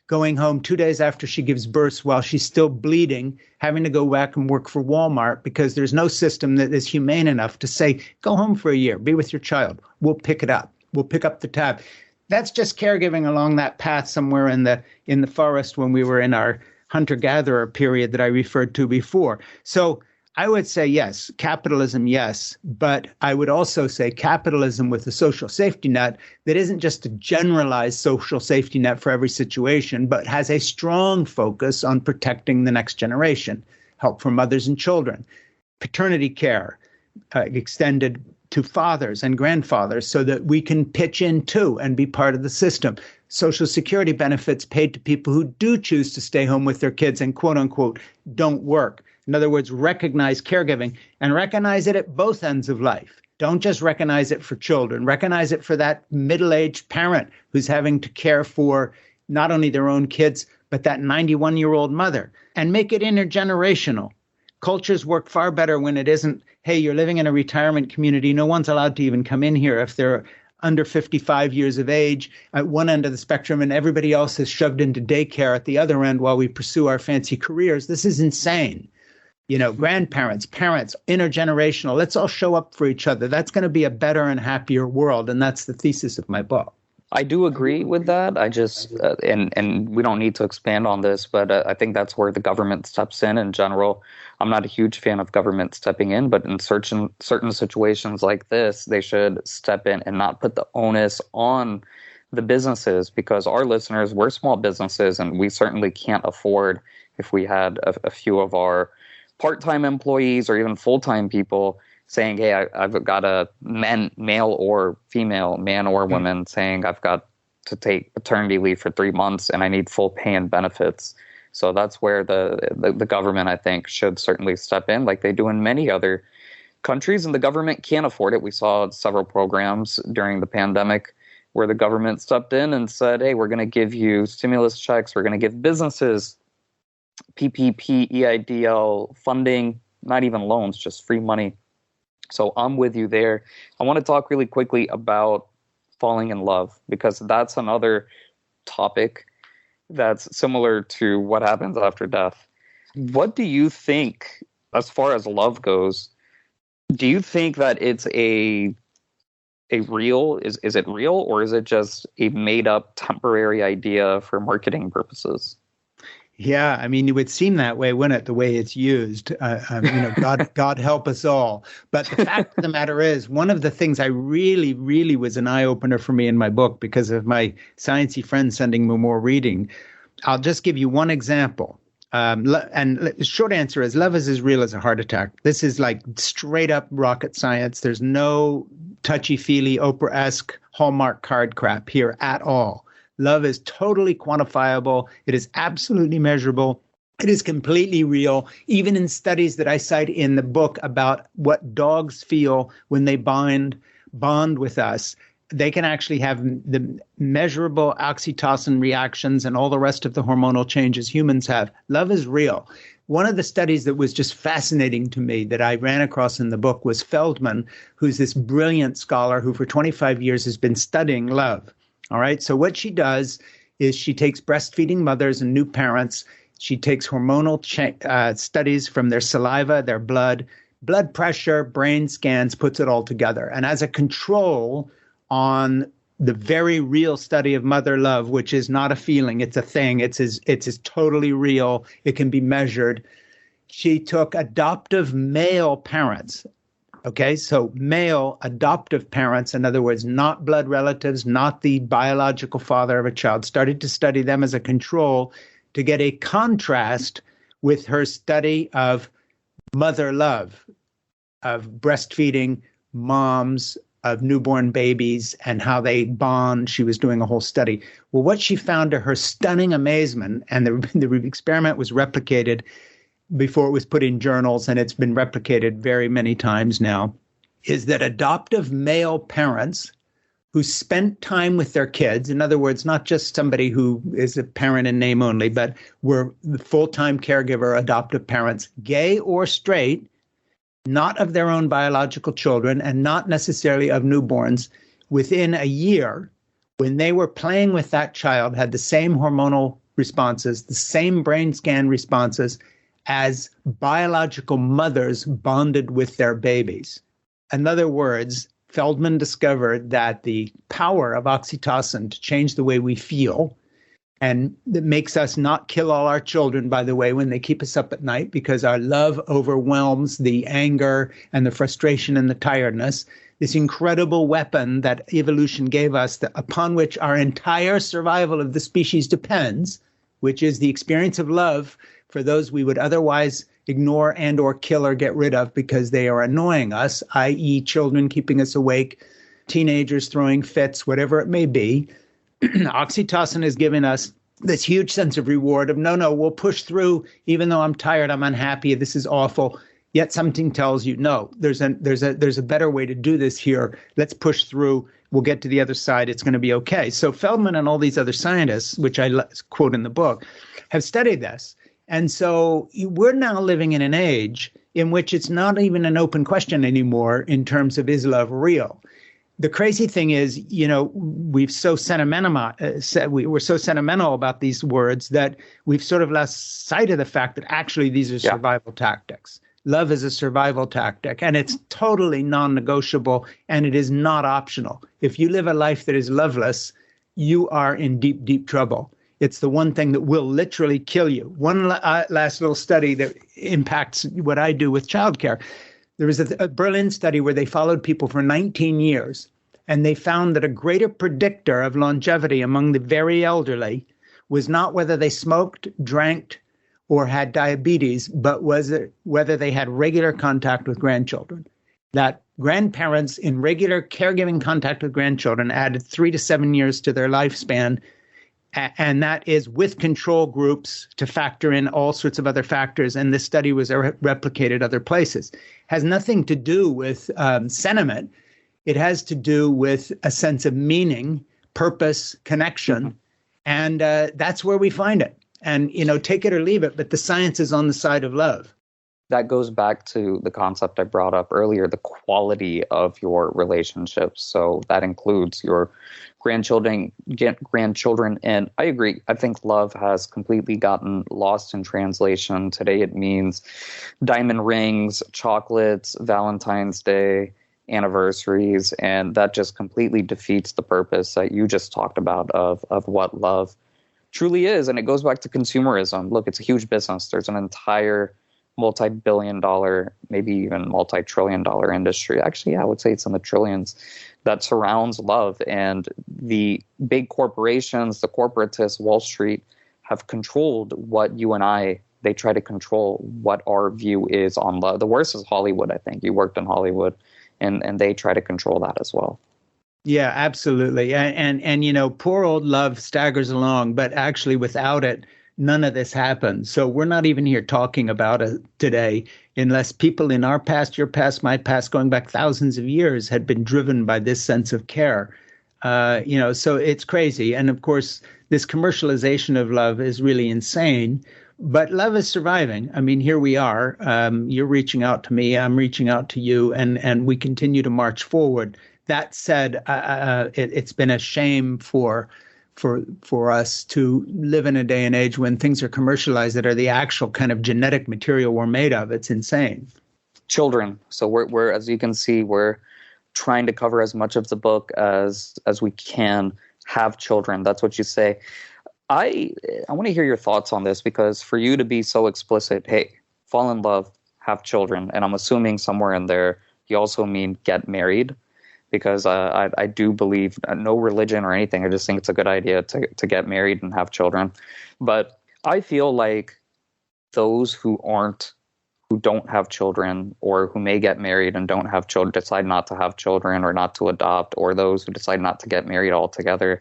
going home 2 days after she gives birth while she's still bleeding, having to go back and work for Walmart because there's no system that is humane enough to say, go home for a year, be with your child. We'll pick it up. We'll pick up the tab. That's just caregiving along that path somewhere in the forest when we were in our hunter-gatherer period that I referred to before. So I would say yes, capitalism, yes, but I would also say capitalism with a social safety net that isn't just a generalized social safety net for every situation, but has a strong focus on protecting the next generation, help for mothers and children, paternity care extended to fathers and grandfathers so that we can pitch in too and be part of the system. Social security benefits paid to people who do choose to stay home with their kids and quote unquote don't work. In other words, recognize caregiving and recognize it at both ends of life. Don't just recognize it for children. Recognize it for that middle-aged parent who's having to care for not only their own kids, but that 91-year-old mother, and make it intergenerational. Cultures work far better when it isn't, hey, you're living in a retirement community. No one's allowed to even come in here if they're under 55 years of age at one end of the spectrum, and everybody else is shoved into daycare at the other end while we pursue our fancy careers. This is insane. You know, grandparents, parents, intergenerational, let's all show up for each other. That's going to be a better and happier world. And that's the thesis of my book. I do agree with that. I just, and we don't need to expand on this, but I think that's where the government steps in general. I'm not a huge fan of government stepping in, but in certain situations like this, they should step in and not put the onus on the businesses, because our listeners, we're small businesses, and we certainly can't afford, if we had a few of our part-time employees or even full-time people saying, hey, I've got a male or female, man or woman, saying I've got to take paternity leave for 3 months and I need full pay and benefits. So that's where the government, I think, should certainly step in like they do in many other countries, and the government can't afford it. We saw several programs during the pandemic where the government stepped in and said, hey, we're going to give you stimulus checks, we're going to give businesses PPP, EIDL funding, not even loans, just free money. So I'm with you there. I want to talk really quickly about falling in love, because that's another topic that's similar to what happens after death. What do you think, as far as love goes, do you think that it's a real, is it real, or is it just a made up temporary idea for marketing purposes? Yeah, I mean, it would seem that way, wouldn't it, the way it's used? God help us all. But the fact of the matter is, one of the things I really was an eye-opener for me in my book because of my sciencey friends sending me more reading. I'll just give you one example. And the short answer is love is as real as a heart attack. This is like straight up rocket science. There's no touchy-feely, Oprah-esque Hallmark card crap here at all. Love is totally quantifiable. It is absolutely measurable. It is completely real. Even in studies that I cite in the book about what dogs feel when they bond with us, they can actually have the measurable oxytocin reactions and all the rest of the hormonal changes humans have. Love is real. One of the studies that was just fascinating to me that I ran across in the book was Feldman, who's this brilliant scholar who for 25 years has been studying love. All right. So what she does is she takes breastfeeding mothers and new parents. She takes hormonal studies from their saliva, their blood pressure, brain scans, puts it all together. And as a control on the very real study of mother love, which is not a feeling, it's a thing. It's as totally real. It can be measured. She took adoptive male parents. Okay, so male adoptive parents, in other words, not blood relatives, not the biological father of a child, started to study them as a control to get a contrast with her study of mother love, of breastfeeding moms, of newborn babies, and how they bond. She was doing a whole study. Well, what she found to her stunning amazement, and the experiment was replicated before it was put in journals, and it's been replicated very many times now, is that adoptive male parents who spent time with their kids, in other words, not just somebody who is a parent in name only, but were the full-time caregiver adoptive parents, gay or straight, not of their own biological children and not necessarily of newborns, within a year, when they were playing with that child, had the same hormonal responses, the same brain scan responses as biological mothers bonded with their babies. In other words, Feldman discovered that the power of oxytocin to change the way we feel, and that makes us not kill all our children, by the way, when they keep us up at night, because our love overwhelms the anger and the frustration and the tiredness. This incredible weapon that evolution gave us, upon which our entire survival of the species depends, which is the experience of love for those we would otherwise ignore and or kill or get rid of because they are annoying us, i.e. children keeping us awake, teenagers throwing fits, whatever it may be. Oxytocin has given us this huge sense of reward of, no, we'll push through, even though I'm tired, I'm unhappy, this is awful. Yet something tells you, no, there's a better way to do this here. Let's push through. We'll get to the other side. It's going to be okay. So Feldman and all these other scientists, which I quote in the book, have studied this. And so we're now living in an age in which it's not even an open question anymore in terms of, is love real? The crazy thing is, we're so sentimental about these words that we've sort of lost sight of the fact that actually these are survival tactics. Love is a survival tactic, and it's totally non-negotiable, and it is not optional. If you live a life that is loveless, you are in deep, deep trouble. It's the one thing that will literally kill you. One last little study that impacts what I do with childcare. There was a Berlin study where they followed people for 19 years, and they found that a greater predictor of longevity among the very elderly was not whether they smoked, drank, or had diabetes, but was it whether they had regular contact with grandchildren. That grandparents in regular caregiving contact with grandchildren added 3 to 7 years to their lifespan, and that is with control groups to factor in all sorts of other factors. And this study was replicated other places. Has nothing to do with sentiment. It has to do with a sense of meaning, purpose, connection. And that's where we find it. And, take it or leave it, but the science is on the side of love. That goes back to the concept I brought up earlier, the quality of your relationships. So that includes your grandchildren. And I agree. I think love has completely gotten lost in translation. Today it means diamond rings, chocolates, Valentine's Day, anniversaries. And that just completely defeats the purpose that you just talked about of what love truly is. And it goes back to consumerism. Look, it's a huge business. There's an entire multi-billion-dollar, maybe even multi-trillion-dollar industry. Actually, I would say it's in the trillions that surrounds love. And the big corporations, the corporatists, Wall Street, have controlled what you and I, they try to control what our view is on love. The worst is Hollywood, I think. You worked in Hollywood, and they try to control that as well. Yeah, absolutely. And poor old love staggers along, but actually without it, none of this happens. So we're not even here talking about it today unless people in our past, your past, my past, going back thousands of years had been driven by this sense of care. So it's crazy. And of course, this commercialization of love is really insane. But love is surviving. I mean, here we are. You're reaching out to me. I'm reaching out to you. And we continue to march forward. That said, it's been a shame for us to live in a day and age when things are commercialized that are the actual kind of genetic material we're made of. It's insane. Children. So we're as you can see, we're trying to cover as much of the book as we can. Have children. That's what you say. I want to hear your thoughts on this, because for you to be so explicit, hey, fall in love, have children, and I'm assuming somewhere in there you also mean get married. Because I do believe, no religion or anything, I just think it's a good idea to get married and have children. But I feel like those who don't have children, or who may get married and don't have children, decide not to have children or not to adopt, or those who decide not to get married altogether.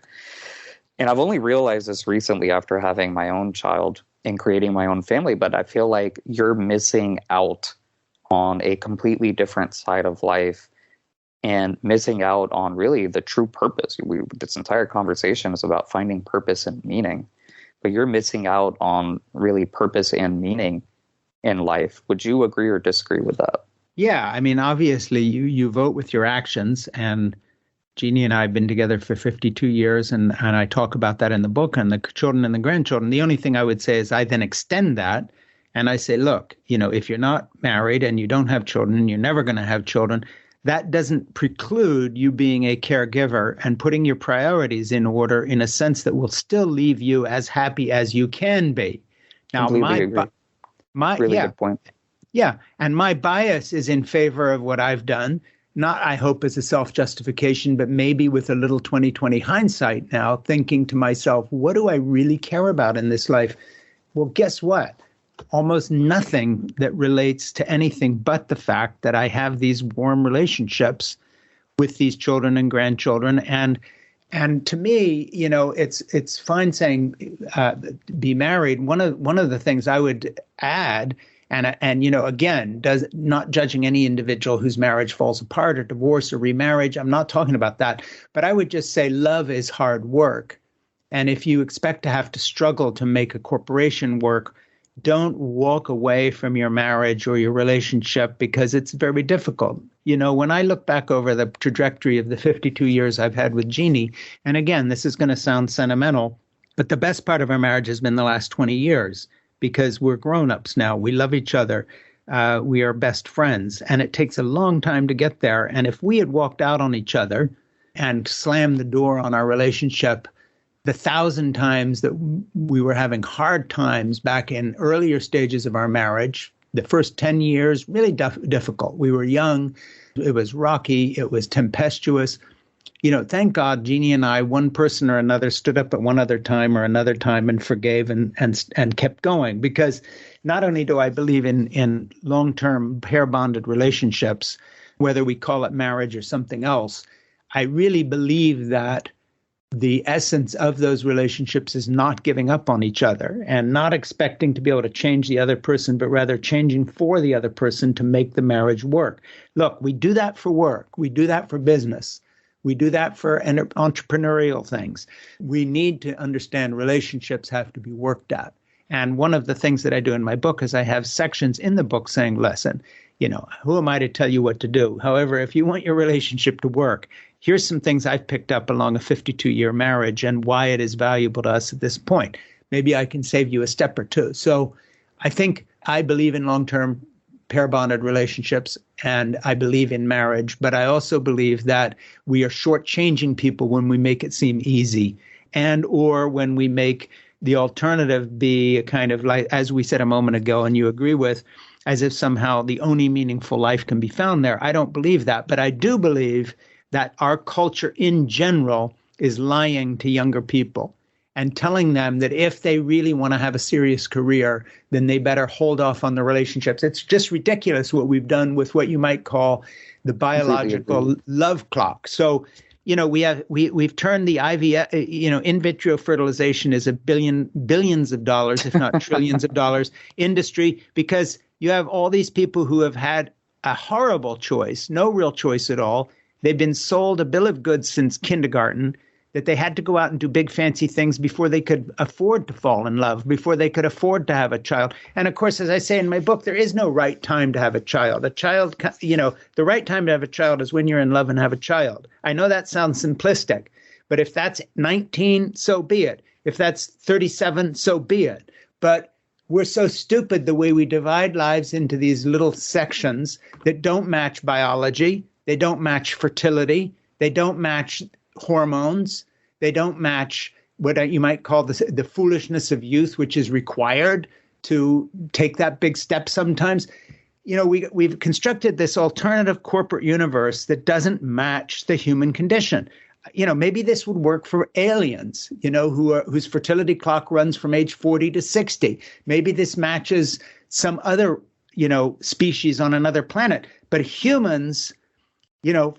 And I've only realized this recently after having my own child and creating my own family, but I feel like you're missing out on a completely different side of life, and missing out on really the true purpose. This entire conversation is about finding purpose and meaning, but you're missing out on really purpose and meaning in life. Would you agree or disagree with that? Yeah, I mean, obviously you vote with your actions, and Jeannie and I have been together for 52 years, and I talk about that in the book, and the children and the grandchildren. The only thing I would say is I then extend that, and I say, look, if you're not married and you don't have children, and you're never going to have children, that doesn't preclude you being a caregiver and putting your priorities in order in a sense that will still leave you as happy as you can be. Now, Completely agree. Really good point. Yeah. And my bias is in favor of what I've done, not, I hope, as a self-justification, but maybe with a little 20/20 hindsight now, thinking to myself, what do I really care about in this life? Well, guess what? Almost nothing that relates to anything but the fact that I have these warm relationships with these children and grandchildren. And to me, it's fine saying be married. One of the things I would add, and again, not judging any individual whose marriage falls apart or divorce or remarriage. I'm not talking about that. But I would just say love is hard work. And if you expect to have to struggle to make a corporation work, don't walk away from your marriage or your relationship because it's very difficult. When I look back over the trajectory of the 52 years I've had with Jeannie, and again, this is going to sound sentimental, but the best part of our marriage has been the last 20 years because we're grown-ups now. We love each other. We are best friends, and it takes a long time to get there. And if we had walked out on each other and slammed the door on our relationship, the 1,000 times that we were having hard times back in earlier stages of our marriage, the first 10 years, really difficult. We were young. It was rocky. It was tempestuous. Thank God, Jeannie and I, one person or another, stood up at one other time or another time and forgave and kept going. Because not only do I believe in long-term pair-bonded relationships, whether we call it marriage or something else, I really believe that the essence of those relationships is not giving up on each other and not expecting to be able to change the other person, but rather changing for the other person to make the marriage work. Look, we do that for work. We do that for business. We do that for entrepreneurial things. We need to understand relationships have to be worked at. And one of the things that I do in my book is I have sections in the book saying, listen, who am I to tell you what to do? However, if you want your relationship to work, here's some things I've picked up along a 52-year marriage and why it is valuable to us at this point. Maybe I can save you a step or two. So I believe in long-term pair-bonded relationships, and I believe in marriage, but I also believe that we are shortchanging people when we make it seem easy and or when we make the alternative be a kind of like, as we said a moment ago, and you agree with, as if somehow the only meaningful life can be found there. I don't believe that, but I do believe that our culture in general is lying to younger people and telling them that if they really want to have a serious career, then they better hold off on the relationships. It's just ridiculous what we've done with what you might call the biological love clock. So, we've turned the IVF, in vitro fertilization is billions of dollars, if not trillions of dollars industry, because you have all these people who have had a horrible choice, no real choice at all. They've been sold a bill of goods since kindergarten that they had to go out and do big fancy things before they could afford to fall in love, before they could afford to have a child. And of course, as I say in my book, there is no right time to have a child. The right time to have a child is when you're in love and have a child. I know that sounds simplistic, but if that's 19, so be it. If that's 37, so be it. But we're so stupid the way we divide lives into these little sections that don't match biology. They don't match fertility. They don't match hormones. They don't match what you might call the foolishness of youth, which is required to take that big step sometimes. We've constructed this alternative corporate universe that doesn't match the human condition. Maybe this would work for aliens, whose fertility clock runs from age 40 to 60. Maybe this matches some other, species on another planet. But humans,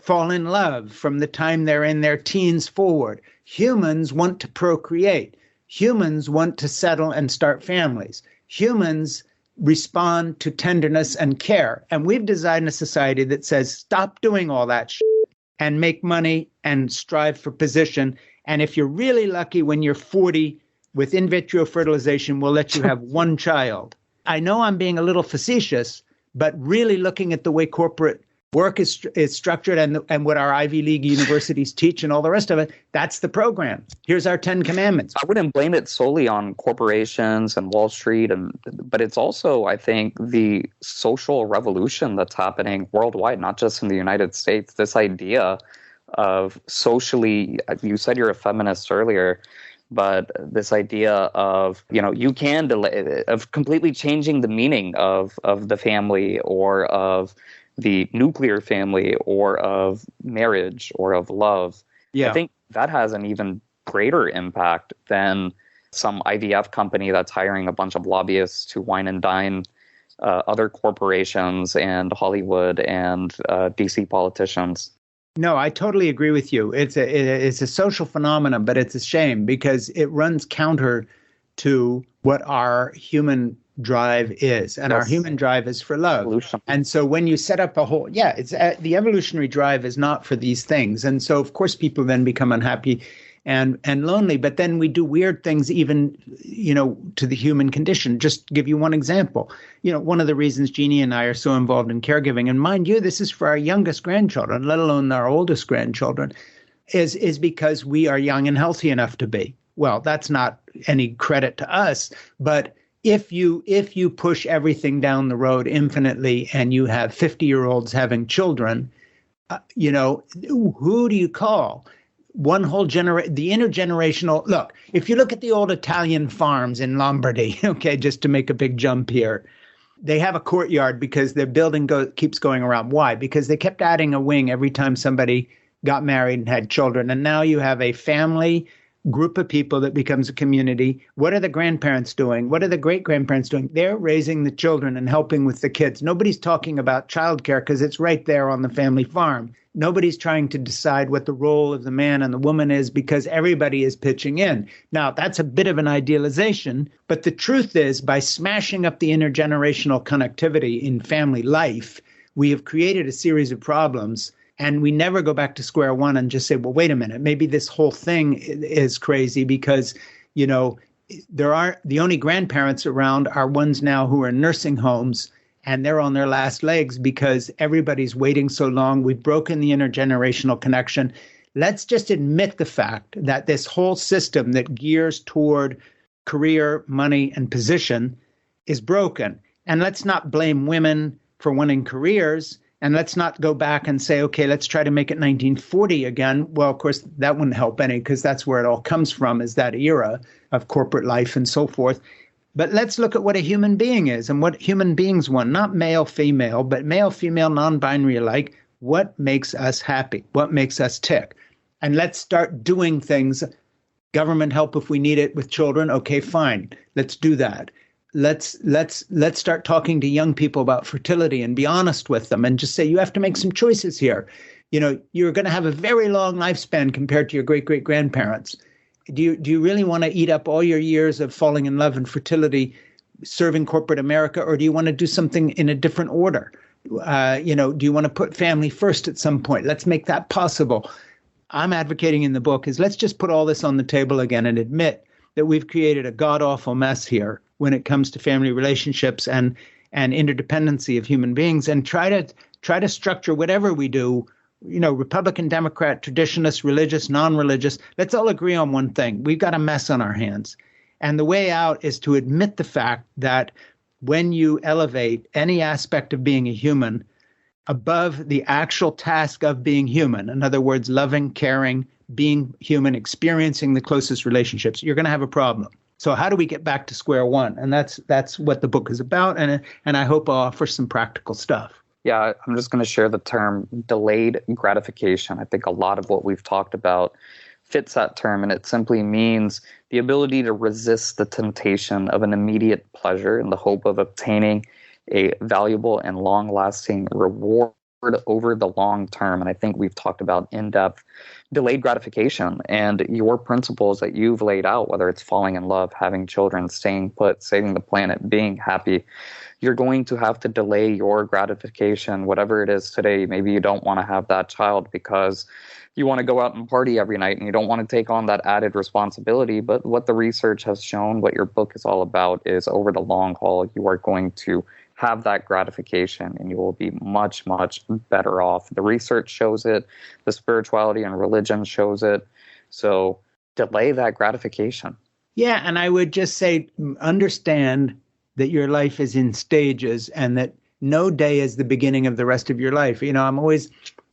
fall in love from the time they're in their teens forward. Humans want to procreate. Humans want to settle and start families. Humans respond to tenderness and care. And we've designed a society that says, stop doing all that shit and make money and strive for position. And if you're really lucky when you're 40, with in vitro fertilization, we'll let you have one child. I know I'm being a little facetious, but really looking at the way corporate work is structured and what our Ivy League universities teach and all the rest of it, that's the program. Here's our 10 commandments. I wouldn't blame it solely on corporations and Wall Street, but it's also, I think, the social revolution that's happening worldwide, not just in the United States. This idea of socially, you said you're a feminist earlier, but this idea of, you can delay, of completely changing the meaning of the family or of the nuclear family or of marriage or of love. Yeah. I think that has an even greater impact than some IVF company that's hiring a bunch of lobbyists to wine and dine other corporations and Hollywood and DC politicians. No, I totally agree with you. It's a social phenomenon, but it's a shame because it runs counter to what our human drive is, and our human drive is for love. Evolution. And so when you set up it's the evolutionary drive is not for these things, and so of course people then become unhappy and lonely. But then we do weird things, even to the human condition. Just to give you one example, one of the reasons Jeannie and I are so involved in caregiving, and mind you, this is for our youngest grandchildren, let alone our oldest grandchildren, is because we are young and healthy enough to be. Well, that's not any credit to us, but if you push everything down the road infinitely and you have 50-year-olds having children, who do you call? One whole the intergenerational, look, if you look at the old Italian farms in Lombardy, okay, just to make a big jump here, they have a courtyard because their building keeps going around. Why? Because they kept adding a wing every time somebody got married and had children. And now you have a family group of people that becomes a community. What are the grandparents doing? What are the great-grandparents doing? They're raising the children and helping with the kids. Nobody's talking about childcare because it's right there on the family farm. Nobody's trying to decide what the role of the man and the woman is because everybody is pitching in. Now, that's a bit of an idealization, but the truth is by smashing up the intergenerational connectivity in family life, we have created a series of problems. And we never go back to square one and just say, well, wait a minute, maybe this whole thing is crazy because, there are the only grandparents around are ones now who are in nursing homes and they're on their last legs because everybody's waiting so long. We've broken the intergenerational connection. Let's just admit the fact that this whole system that gears toward career, money, and position is broken. And let's not blame women for wanting careers. And let's not go back and say, okay, let's try to make it 1940 again. Well, of course, that wouldn't help any because that's where it all comes from, is that era of corporate life and so forth. But let's look at what a human being is and what human beings want, not male, female, but male, female, non-binary alike. What makes us happy? What makes us tick? And let's start doing things. Government help if we need it with children. Okay, fine. Let's do that. Let's start talking to young people about fertility and be honest with them and just say, you have to make some choices here. You're going to have a very long lifespan compared to your great-great-grandparents. Do you really want to eat up all your years of falling in love and fertility serving corporate America, or do you want to do something in a different order? Do you want to put family first at some point? Let's make that possible. I'm advocating in the book is let's just put all this on the table again and admit that we've created a god-awful mess here when it comes to family relationships and interdependency of human beings, and try to structure whatever we do, Republican, Democrat, traditionalist, religious, non-religious. Let's all agree on one thing. We've got a mess on our hands. And the way out is to admit the fact that when you elevate any aspect of being a human above the actual task of being human, in other words, loving, caring, being human, experiencing the closest relationships, you're going to have a problem. So how do we get back to square one? And that's what the book is about. And I hope I'll offer some practical stuff. Yeah, I'm just going to share the term delayed gratification. I think a lot of what we've talked about fits that term, and it simply means the ability to resist the temptation of an immediate pleasure in the hope of obtaining a valuable and long-lasting reward over the long term. And I think we've talked about in depth delayed gratification. And your principles that you've laid out, whether it's falling in love, having children, staying put, saving the planet, being happy, you're going to have to delay your gratification, whatever it is today. Maybe you don't want to have that child because you want to go out and party every night and you don't want to take on that added responsibility. But what the research has shown, what your book is all about, is over the long haul, you are going to have that gratification and you will be much, much better off. The research shows it. The spirituality and religion shows it. So delay that gratification. Yeah, and I would just say, understand that your life is in stages and that no day is the beginning of the rest of your life. I'm always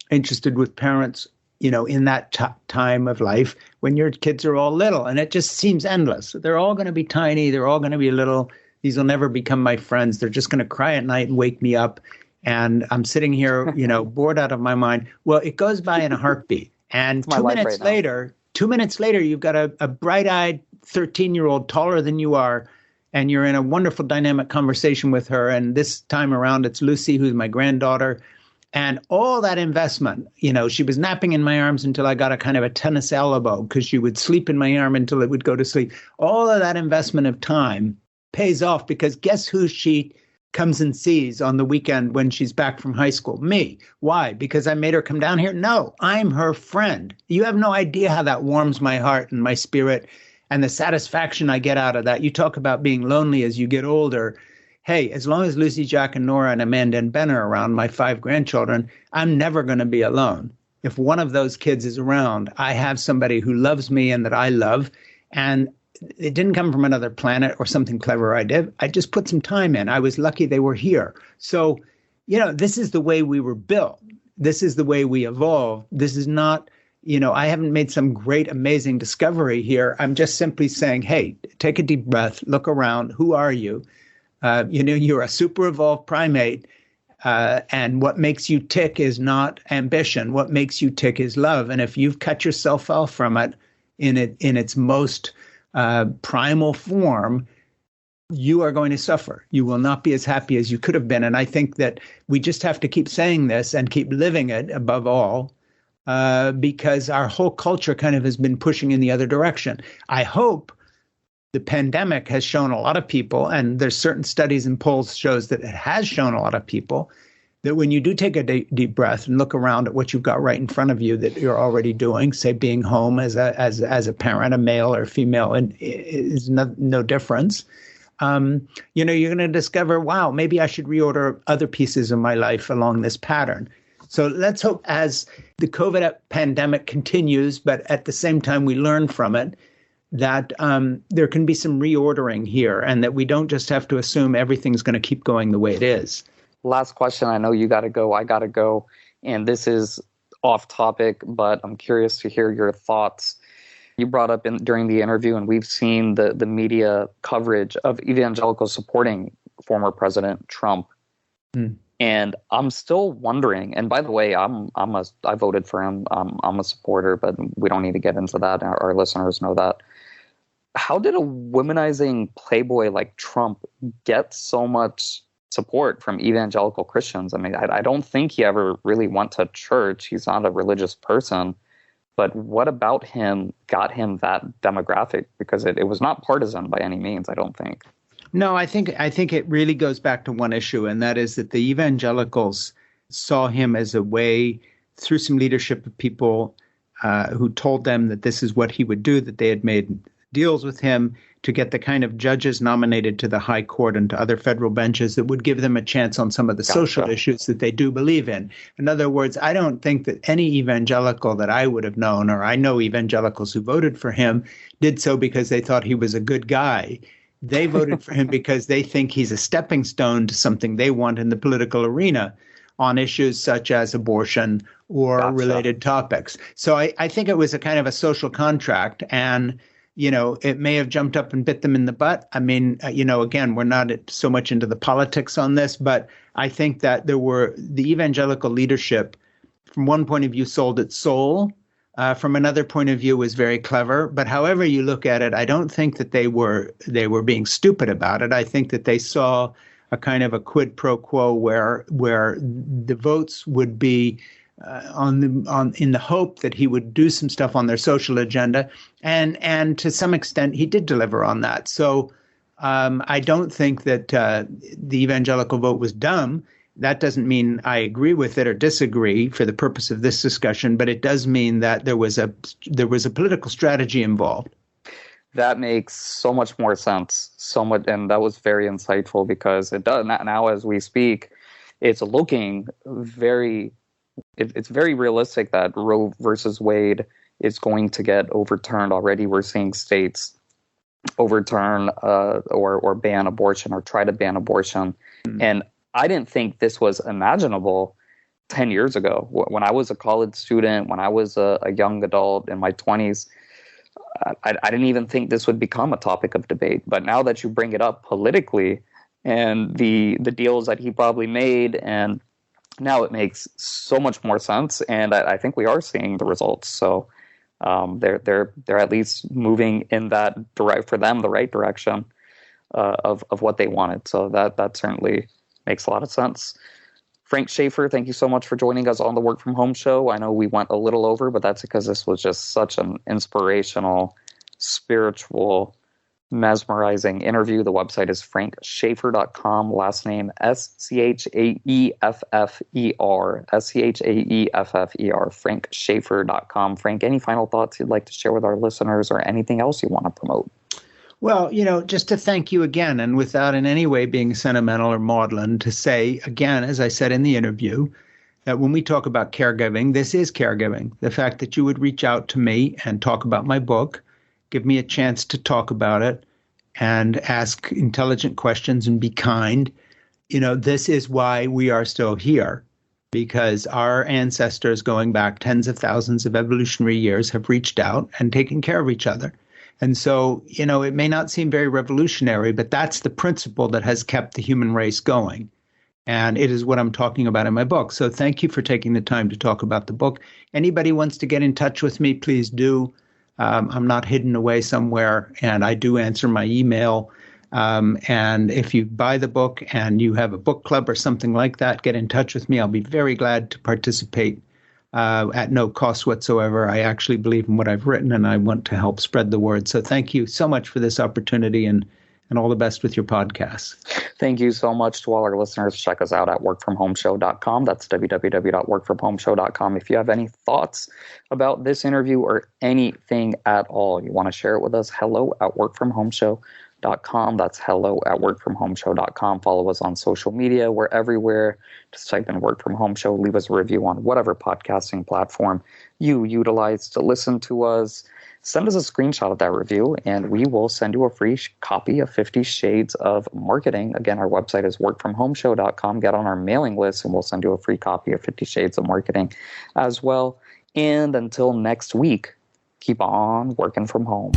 interested with parents, in that time of life when your kids are all little, and it just seems endless. They're all going to be tiny. They're all going to be little. These will never become my friends. They're just going to cry at night and wake me up. And I'm sitting here, bored out of my mind. Well, it goes by in a heartbeat. And 2 minutes later, you've got a bright-eyed 13-year-old taller than you are, and you're in a wonderful dynamic conversation with her. And this time around, it's Lucy, who's my granddaughter. And all that investment, she was napping in my arms until I got a kind of a tennis elbow because she would sleep in my arm until it would go to sleep. All of that investment of time pays off because guess who she comes and sees on the weekend when she's back from high school? Me. Why? Because I made her come down here? No, I'm her friend. You have no idea how that warms my heart and my spirit and the satisfaction I get out of that. You talk about being lonely as you get older. Hey, as long as Lucy, Jack, and Nora, and Amanda, and Ben are around, my 5 grandchildren, I'm never going to be alone. If one of those kids is around, I have somebody who loves me and that I love. And it didn't come from another planet or something clever I did. I just put some time in. I was lucky they were here. So, this is the way we were built. This is the way we evolved. This is not, I haven't made some great, amazing discovery here. I'm just simply saying, hey, take a deep breath, look around. Who are you? You're a super evolved primate, and what makes you tick is not ambition. What makes you tick is love. And if you've cut yourself off from it in its most primal form, you are going to suffer. You will not be as happy as you could have been. And I think that we just have to keep saying this and keep living it above all, because our whole culture kind of has been pushing in the other direction. I hope the pandemic has shown a lot of people, and there's certain studies and polls shows that it has shown a lot of people, that when you do take a deep breath and look around at what you've got right in front of you that you're already doing, say being home as a parent, a male or female, and is no difference. You're going to discover, wow, maybe I should reorder other pieces of my life along this pattern. So let's hope as the COVID pandemic continues, but at the same time we learn from it, that there can be some reordering here and that we don't just have to assume everything's going to keep going the way it is. Last question. I know you got to go. I got to go. And this is off topic, but I'm curious to hear your thoughts. You brought up during the interview, and we've seen the media coverage of evangelicals supporting former President Trump. And I'm still wondering, and by the way, I voted for him. I'm a supporter, but we don't need to get into that. Our listeners know that. How did a womanizing playboy like Trump get so much support from evangelical Christians? I mean, I don't think he ever really went to church. He's not a religious person. But what about him got him that demographic? Because it was not partisan by any means, I don't think. No, I think it really goes back to one issue, and that is that the evangelicals saw him as a way, through some leadership of people who told them that this is what he would do, that they had made deals with him to get the kind of judges nominated to the high court and to other federal benches that would give them a chance on some of the social issues that they do believe in. In other words, I don't think that any evangelical that I would have known, or I know evangelicals who voted for him, did so because they thought he was a good guy. They voted for him because they think he's a stepping stone to something they want in the political arena on issues such as abortion or related topics. So I think it was a kind of a social contract, and it may have jumped up and bit them in the butt. I mean, again, we're not so much into the politics on this, but I think that the evangelical leadership, from one point of view, sold its soul. From another point of view, was very clever. But however you look at it, I don't think that they were being stupid about it. I think that they saw a kind of a quid pro quo where the votes would be in the hope that he would do some stuff on their social agenda, and to some extent he did deliver on that. So I don't think that the evangelical vote was dumb. That doesn't mean I agree with it or disagree for the purpose of this discussion, but it does mean that there was a political strategy involved. That makes so much more sense. And that was very insightful, because it does now as we speak, it's looking it's very realistic that Roe versus Wade is going to get overturned already. We're seeing states overturn or ban abortion or try to ban abortion. And I didn't think this was imaginable 10 years ago. When I was a college student, when I was a young adult in my 20s, I didn't even think this would become a topic of debate. But now that you bring it up politically, and the deals that he probably made, and now it makes so much more sense. And I think we are seeing the results. So they're at least moving in that for them the right direction of what they wanted. So that certainly makes a lot of sense. Frank Schaefer, thank you so much for joining us on the Work From Home show. I know we went a little over, but that's because this was just such an inspirational, spiritual, mesmerizing interview. The website is frankschaeffer.com. Last name Schaeffer. Schaeffer. frankschaeffer.com. Frank, any final thoughts you'd like to share with our listeners, or anything else you want to promote? Well, just to thank you again, and without in any way being sentimental or maudlin, to say again, as I said in the interview, that when we talk about caregiving, this is caregiving. The fact that you would reach out to me and talk about my book, give me a chance to talk about it and ask intelligent questions and be kind. This is why we are still here, because our ancestors going back tens of thousands of evolutionary years have reached out and taken care of each other. And so, it may not seem very revolutionary, but that's the principle that has kept the human race going. And it is what I'm talking about in my book. So thank you for taking the time to talk about the book. Anybody wants to get in touch with me, please do. I'm not hidden away somewhere, and I do answer my email. And if you buy the book and you have a book club or something like that, get in touch with me. I'll be very glad to participate at no cost whatsoever. I actually believe in what I've written, and I want to help spread the word. So thank you so much for this opportunity, and all the best with your podcast. Thank you so much to all our listeners. Check us out at workfromhomeshow.com. That's www.workfromhomeshow.com. If you have any thoughts about this interview or anything at all, you want to share it with us, hello@workfromhomeshow.com. That's hello@workfromhomeshow.com. Follow us on social media. We're everywhere. Just type in Work From Home Show. Leave us a review on whatever podcasting platform you utilize to listen to us. Send us a screenshot of that review, and we will send you a free copy of 50 Shades of Marketing. Again, our website is workfromhomeshow.com. Get on our mailing list, and we'll send you a free copy of 50 Shades of Marketing as well. And until next week, keep on working from home.